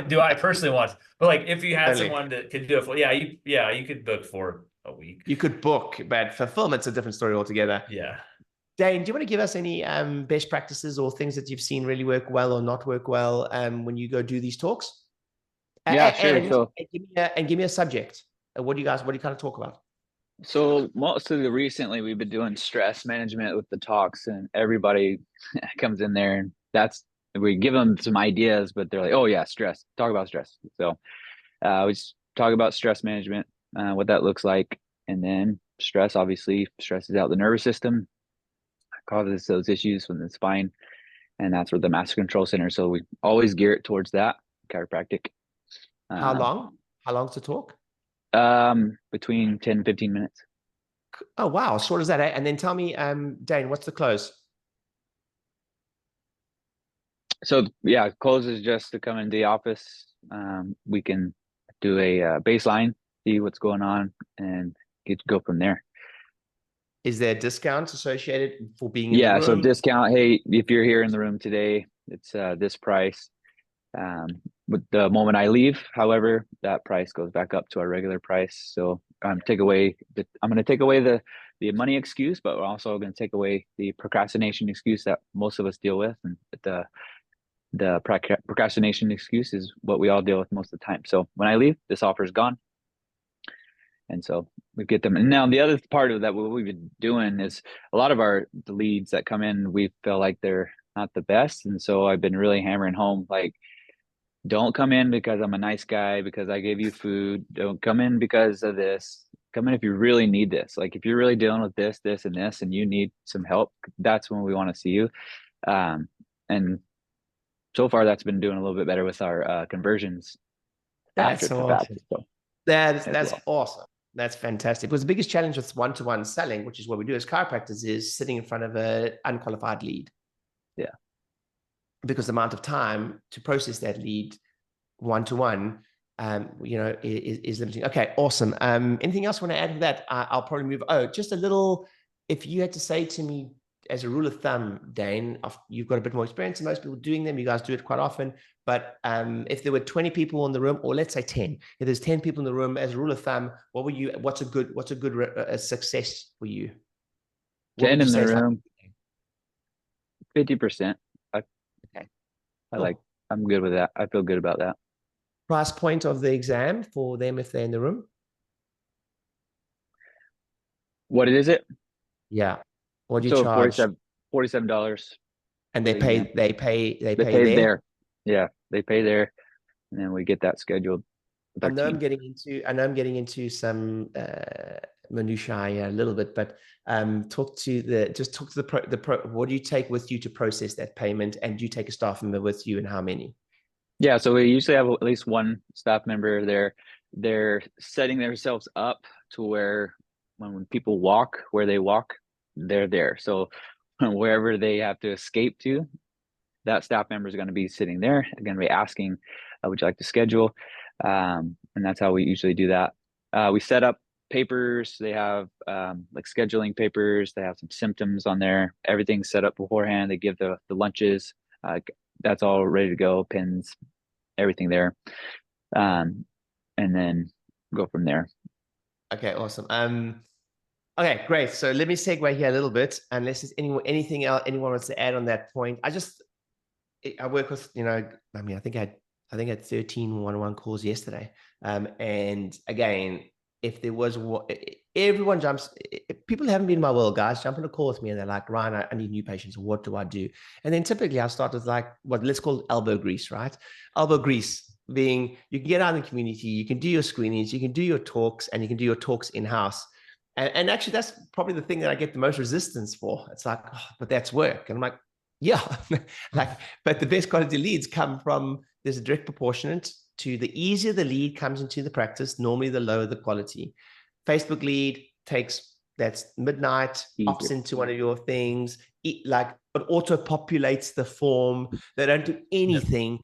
Do I personally want, but like if you had someone that could do it, you could book 4 a week. You could book, but fulfillment's a different story altogether. Yeah. Dane, do you want to give us any best practices or things that you've seen really work well or not work well when you go do these talks? Yeah, sure. And give me a subject. What do you kind of talk about? So recently we've been doing stress management with the talks, and everybody comes in there and we give them some ideas, but they're like, oh yeah, stress, talk about stress. So we just talk about stress management, what that looks like. And then stress stresses out the nervous system, causes those issues from the spine. And that's where the master control center. So we always gear it towards that chiropractic. How long? How long's the talk? Between 10 and 15 minutes. Oh, wow. As short as that. And then tell me, Dane, what's the close? So yeah, close is just to come into the office. We can do a baseline, see what's going on, and go from there. Is there a discount associated for being in the room? So discount. Hey, if you're here in the room today, it's this price. With the moment I leave, however, that price goes back up to our regular price. So I'm going to take away the money excuse, but we're also going to take away the procrastination excuse that most of us deal with. And the procrastination excuse is what we all deal with most of the time. So when I leave, this offer is gone. And so we get them. And now the other part of that, what we've been doing is a lot of the leads that come in, we feel like they're not the best. And so I've been really hammering home, like, don't come in because I'm a nice guy, because I gave you food. Don't come in because of this. Come in if you really need this. Like if you're really dealing with this, and this, and you need some help, that's when we want to see you. And so far that's been doing a little bit better with our conversions. That's awesome. So that's awesome. That's fantastic. Because the biggest challenge with one-to-one selling, which is what we do as chiropractors, is sitting in front of an unqualified lead. Yeah. Because the amount of time to process that lead one-to-one, is limiting. Okay, awesome. Anything else you want to add to that? I'll probably move. Oh, just a little, if you had to say to me as a rule of thumb, Dane, you've got a bit more experience than most people doing them. You guys do it quite often. But if there were 20 people in the room, or let's say 10, if there's 10 people in the room, as a rule of thumb, what's a good success for you? 10 in the room, 50%. I'm good with that. I feel good about that. Price point of the exam for them if they're in the room? What is it? Yeah. What do you So charge? $47 And for they the exam. They pay pay there. there. Yeah, they pay there, and then we get that scheduled with I our know team. I'm getting into some minutiae a little bit, but talk to the what do you take with you to process that payment, and do you take a staff member with you, and how many? Yeah, so we usually have at least one staff member there. They're setting themselves up to where when people walk, where they walk, they're there. So wherever they have to escape to, that staff member is going to be sitting there. They're going to be asking, would you like to schedule? And that's how we usually do that. We set up papers. They have like scheduling papers. They have some symptoms on there. Everything's set up beforehand. They give the lunches. That's all ready to go. Pins, everything there. And then go from there. Okay, awesome. Okay, great. So let me segue here a little bit, unless there's anything else anyone wants to add on that point. I work with, I mean, I think I had 13 one-on-one calls yesterday. And again, if there was everyone jumps, people haven't been in my world, guys, jump on a call with me and they're like, Ryan, I need new patients. What do I do? And then typically I start with like what let's call elbow grease, right? Elbow grease being you can get out in the community, you can do your screenings, you can do your talks, and you can do your talks in-house. And actually, that's probably the thing that I get the most resistance for. It's like, oh, but that's work. And I'm like, yeah, like, but the best quality leads come from there's a direct proportionate to the easier the lead comes into the practice, normally the lower the quality. Facebook lead takes that's midnight, opts into one of your things, it auto populates the form. They don't do anything. Yep.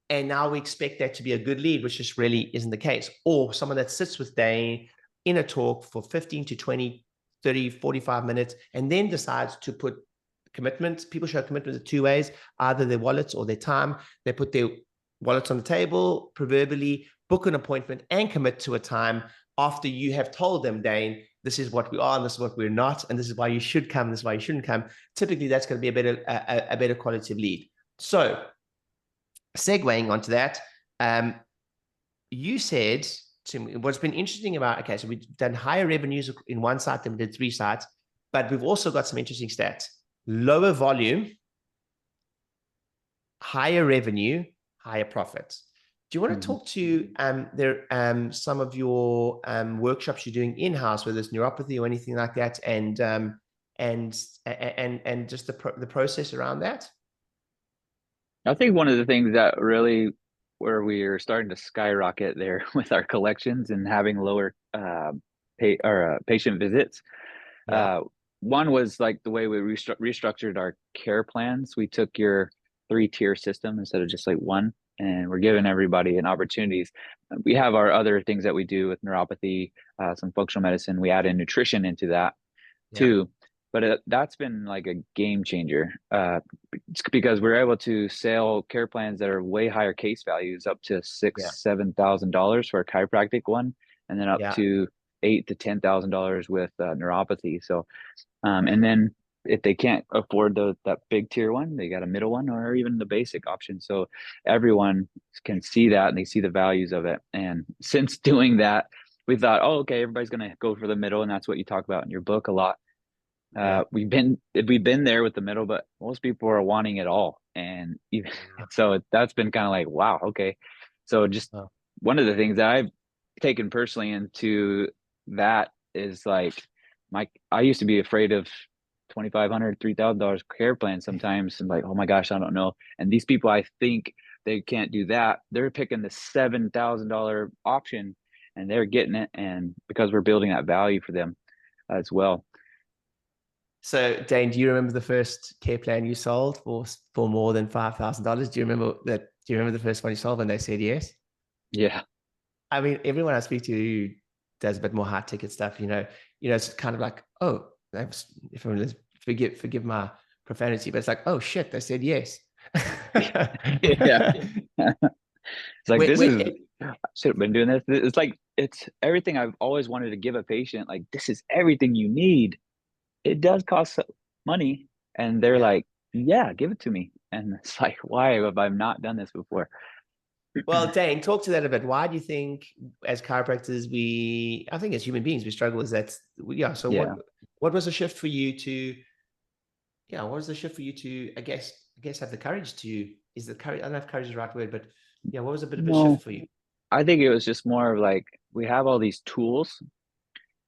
And now we expect that to be a good lead, which just really isn't the case. Or someone that sits with Dane in a talk for 15 to 20, 30, 45 minutes, and then decides to put commitment. People show commitment in two ways, either their wallets or their time. They put their wallets on the table, proverbially book an appointment and commit to a time after you have told them, Dane, this is what we are and this is what we're not, and this is why you should come, this is why you shouldn't come. Typically, that's going to be a better quality of lead. So segueing onto that, you said to me, what's been interesting about, okay, so we've done higher revenues in one site than we did 3 sites, but we've also got some interesting stats. Lower volume, higher revenue, higher profits. Do you want to talk to some of your workshops you're doing in-house, whether it's neuropathy or anything like that, and just the process around that? I think one of the things that really where we are starting to skyrocket there with our collections and having lower patient visits. Yeah. One was like the way we restructured our care plans. We took your 3-tier system instead of just like one, and we're giving everybody an opportunities. We have our other things that we do with neuropathy, some functional medicine. We add in nutrition into that too. But that's been like a game changer because we're able to sell care plans that are way higher case values, up to $6,000-7,000 for a chiropractic one, and then up to $8,000 to $10,000 with neuropathy. So, and then if they can't afford that big tier one, they got a middle one or even the basic option. So everyone can see that and they see the values of it. And since doing that, we thought, oh, okay, everybody's going to go for the middle, and that's what you talk about in your book a lot. We've been there with the middle, but most people are wanting it all, and even so that's been kind of like, wow, okay. So just one of the things that I've taken personally into that is like I used to be afraid of $2,500, $3,000 care plan sometimes, and like, oh my gosh, I don't know. And these people, I think they can't do that. They're picking the $7,000 option, and they're getting it, and because we're building that value for them as well. So, Dane, do you remember the first care plan you sold for more than $5,000? Do you remember that? Do you remember the first one you sold when they said yes? Yeah. I mean, everyone I speak to who does a bit more high ticket stuff, it's kind of like, oh, forgive my profanity, but it's like, oh shit, they said yes. Yeah. It's like, I should have been doing this. It's like, it's everything I've always wanted to give a patient. Like, this is everything you need. It does cost money. And they're like, yeah, give it to me. And it's like, why have I not done this before? Well, Dane, talk to that a bit. Why do you think, as chiropractors, I think as human beings, we struggle with that? Yeah. So Yeah. what was the shift for you to, yeah, what was the shift for you to, I guess have the courage to, is the courage, I don't know if courage is the right word, but yeah, what was a bit of a No, shift for you? I think it was just more of like we have all these tools.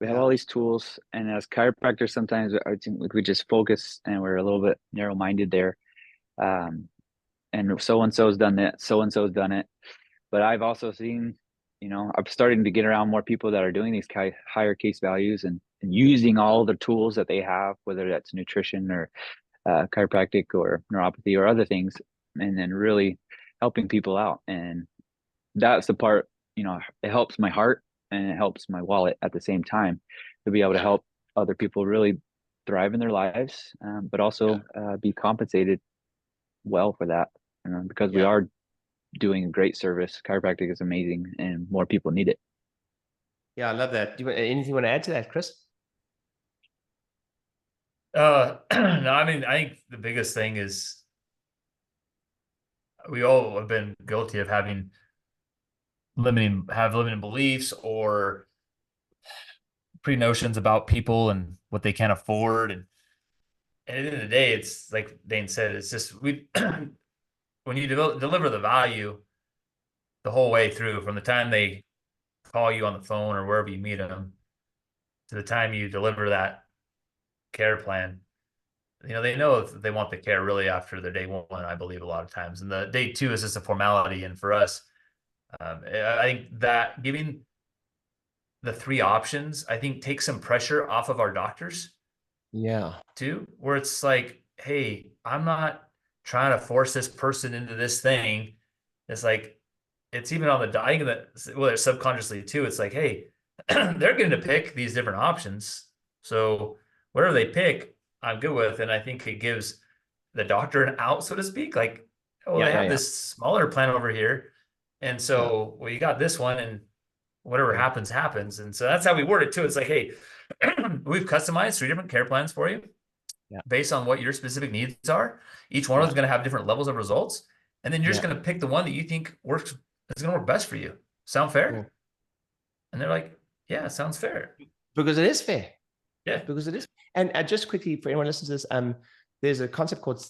We have Yeah. all these tools, and as chiropractors, sometimes I think we just focus and we're a little bit narrow-minded there. Um, and so and so's done it, so and so's done it. But I've also seen, I'm starting to get around more people that are doing these higher case values and using all the tools that they have, whether that's nutrition or chiropractic or neuropathy or other things, and then really helping people out. And that's the part, it helps my heart and it helps my wallet at the same time to be able to help other people really thrive in their lives, but Yeah. also be compensated well for that, because we Yeah. are doing a great service. Chiropractic is amazing and more people need it. Yeah. I love that. Anything you want to add to that, Chris? No, I mean, I think the biggest thing is we all have been guilty of having limiting beliefs or pre-notions about people and what they can afford. And at the end of the day, it's like Dane said, it's just when you deliver the value the whole way through, from the time they call you on the phone or wherever you meet them to the time you deliver that care plan, they know if they want the care really after their day one, I believe, a lot of times. And the day two is just a formality. And for us, I think that giving the three options, I think, takes some pressure off of our doctors Yeah. too, where it's like, hey, I'm not trying to force this person into this thing. It's like, it's even on the dying that, well, subconsciously too. It's like, hey, they're going to pick these different options. So whatever they pick, I'm good with. And I think it gives the doctor an out, so to speak. Like, oh, Yeah. they Yeah. have Yeah. this smaller plan over here. And Yeah. so, well, you got this one, and whatever Yeah. happens, happens. And so that's how we word it too. It's like, hey, we've customized three different care plans for you Yeah. based on what your specific needs are. Each one of them Yeah. is going to have different levels of results. And then you're just Yeah. going to pick the one that you think is going to work best for you. Sound Yeah. fair? And they're like, yeah, it sounds fair. Because it is fair. Yeah. Because it is. And just quickly for anyone listening to this, there's a concept called,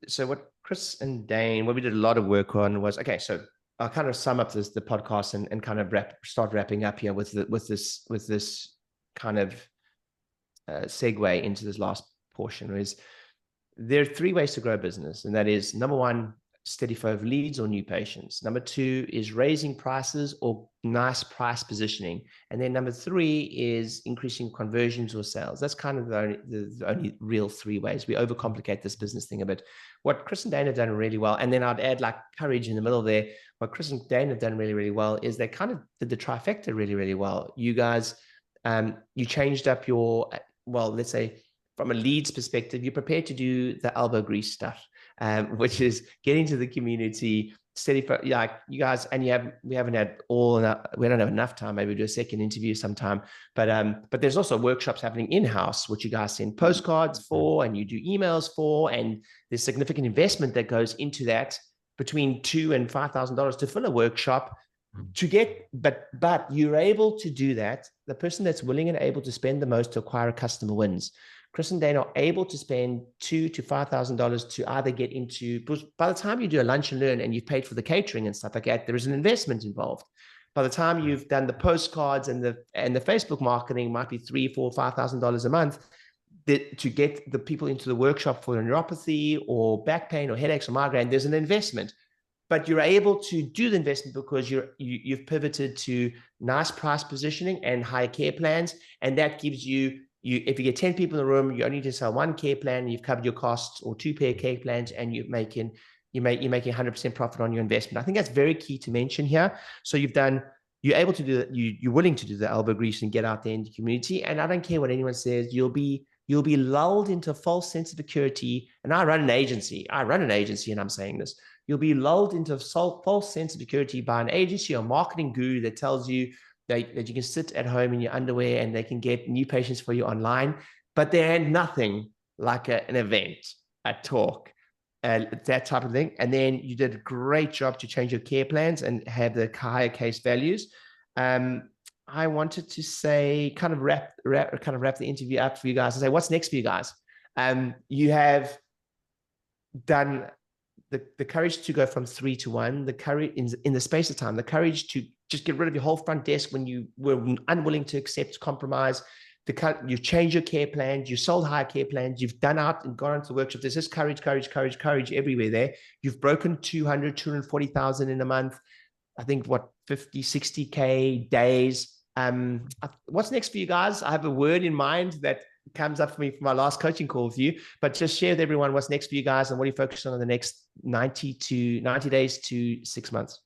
so what Chris and Dane, what we did a lot of work on was, okay, so I'll kind of sum up the podcast and kind of start wrapping up here with this kind of segue into this last portion. Is there are three ways to grow a business, and that is, number one, steady flow of leads or new patients. Number two is raising prices or nice price positioning. And then number three is increasing conversions or sales. That's kind of the only real three ways. We overcomplicate this business thing a bit. What Chris and Dane have done really well, and then I'd add like courage in the middle there. What Chris and Dane have done really, really well is they kind of did the trifecta really, really well. You guys, you changed up your, well, let's say from a leads perspective, you're prepared to do the elbow grease stuff, which is getting to the community, steady, like you guys, and we haven't had we don't have enough time. Maybe we'll do a second interview sometime, but there's also workshops happening in-house, which you guys send postcards for, and you do emails for, and there's significant investment that goes into that, between $2,000 and $5,000 to fill a workshop. To get, but you're able to do that. The person that's willing and able to spend the most to acquire a customer wins. Chris and Dane are able to spend $2,000 to $5,000 to either get into, by the time you do a lunch and learn and you've paid for the catering and stuff like that, there is an investment involved. By the time you've done the postcards and the Facebook marketing, might be $3,000, $4,000, $5,000 a month to get the people into the workshop for neuropathy or back pain or headaches or migraine. There's an investment, but you're able to do the investment because you've pivoted to nice price positioning and higher care plans, and that gives you, if you get 10 people in the room, you only need to sell one care plan, you've covered your costs, or two pair care plans, and you're making 100% profit on your investment. I think that's very key to mention here. So you're able to do that. You're willing to do the elbow grease and get out there in the community. And I don't care what anyone says, you'll be lulled into a false sense of security. And I run an agency, and I'm saying this. You'll be lulled into a false sense of security by an agency or marketing guru that tells you that you can sit at home in your underwear and they can get new patients for you online. But there ain't nothing like an event, a talk, that type of thing. And then you did a great job to change your care plans and have the higher case values. I wanted to say, kind of wrap the interview up for you guys and say, what's next for you guys? You have done the courage to go from 3 to 1, the courage in the space of time, the courage to just get rid of your whole front desk when you were unwilling to accept compromise. You've changed your care plans, you sold higher care plans, you've done out and gone into the workshop. There's just courage everywhere there. You've broken 240,000 in a month. I think 50, 60K days. What's next for you guys? I have a word in mind that comes up for me for my last coaching call with you, but just share with everyone what's next for you guys and what are you focused on in the next 90 days to 6 months.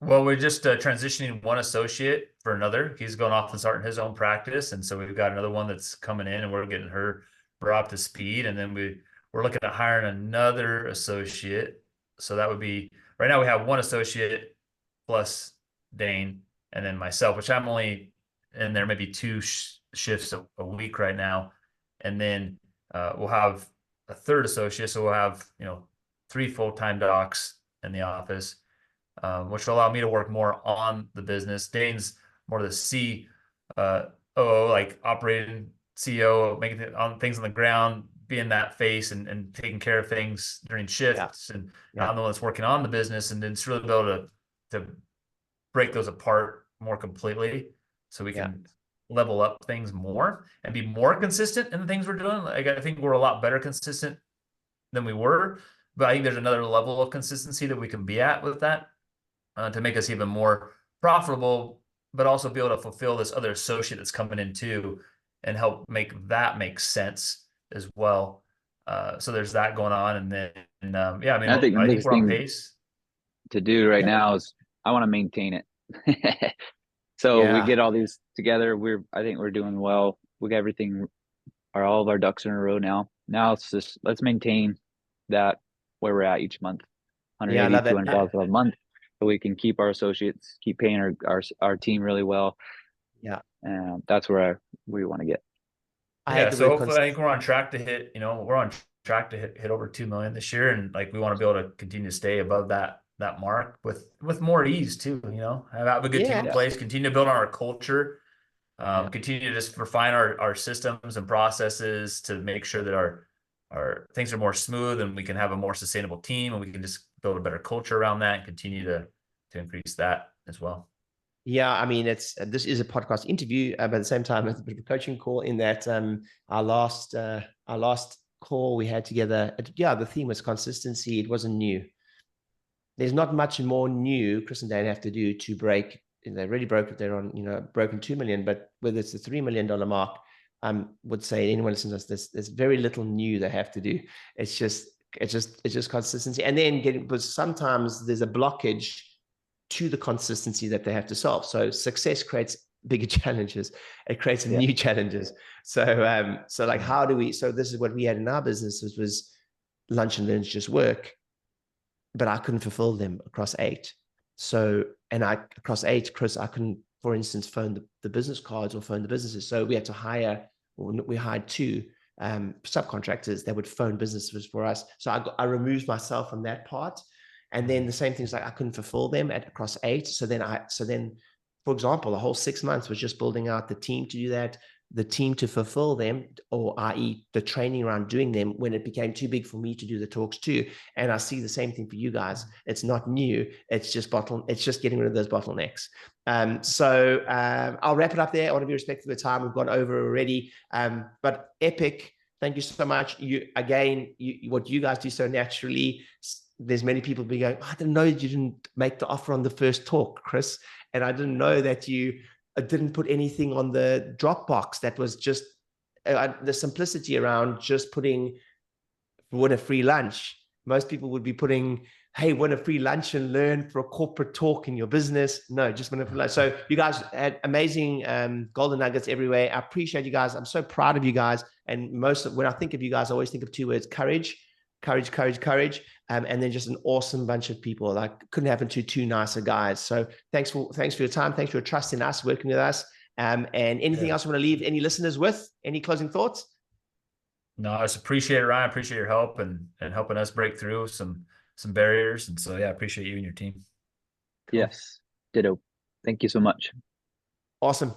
Well, we're just transitioning one associate for another. He's going off and starting his own practice. And so we've got another one that's coming in and we're getting her brought up to speed. And then we're looking at hiring another associate. So that would be, right now we have one associate plus Dane and then myself, which I'm only in there maybe 2 shifts a week right now. And then we'll have a third associate. So we'll have, 3 full-time docs in the office. Which will allow me to work more on the business. Dane's more the COO, like operating CEO, making things on the ground, being that face and taking care of things during shifts. And I'm the one that's working on the business, and then it's really be able to break those apart more completely so we can level up things more and be more consistent in the things we're doing. Like, I think we're a lot better consistent than we were, but I think there's another level of consistency that we can be at with that. To make us even more profitable, but also be able to fulfill this other associate that's coming in too and help make that make sense as well. So there's that going on. And then, I think we're on pace to do right now is I want to maintain it. So we get all these together. I think we're doing well. We got everything, all of our ducks in a row now. Now it's just, let's maintain that where we're at each month, 180, 200,000 a month. So we can keep our associates, keep paying our team really well. Yeah. And that's where we want to get. So hopefully I think we're on track to hit, we're on track to hit over 2 million this year. And like, we want to be able to continue to stay above that mark with more ease too, have a good team in place, continue to build on our culture, continue to just refine our systems and processes to make sure that our things are more smooth and we can have a more sustainable team and we can just build a better culture around that and continue to increase that as well. Yeah, I mean, this is a podcast interview, but at the same time, it's a bit of a coaching call in that our last call we had together, the theme was consistency. It wasn't new. There's not much more new Chris and Dane have to do to break. They already broke it. They're on, broken 2 million, but whether it's the $3 million mark, would say anyone listens to us, there's very little new they have to do. It's just consistency. And then but sometimes there's a blockage to the consistency that they have to solve. So success creates bigger challenges. It creates new challenges. So, like, how do we, so this is what we had in our business was lunch and learns just work, but I couldn't fulfill them across 8. So, across 8, Chris, I couldn't, for instance, phone the business cards or phone the businesses. So we had to we hired 2 subcontractors that would phone businesses for us. So I removed myself from that part. And then the same things, like I couldn't fulfill them across 8. So then, for example, the whole 6 months was just building out the team to do that, the team to fulfill them, or i.e. the training around doing them when it became too big for me to do the talks too. And I see the same thing for you guys. It's not new. It's just getting rid of those bottlenecks. So I'll wrap it up there. I want to be respectful of the time. We've gone over already. But epic. Thank you so much. What you guys do so naturally. There's many people be going, I didn't know you didn't make the offer on the first talk, Chris. And I didn't know that you didn't put anything on the Dropbox. That was just the simplicity around just putting win a free lunch. Most people would be putting, hey, win a free lunch and learn for a corporate talk in your business. No, just win a free lunch. So you guys had amazing golden nuggets everywhere. I appreciate you guys. I'm so proud of you guys. And when I think of you guys, I always think of 2 words: courage. And then just an awesome bunch of people. Like, couldn't happen to 2 nicer guys. So thanks for your time. Thanks for your trust in us, working with us. And anything else you want to leave any listeners with? Any closing thoughts? No, I just appreciate it, Ryan. I appreciate your help and helping us break through some barriers. And so, yeah, I appreciate you and your team. Cool. Yes. Ditto. Thank you so much. Awesome.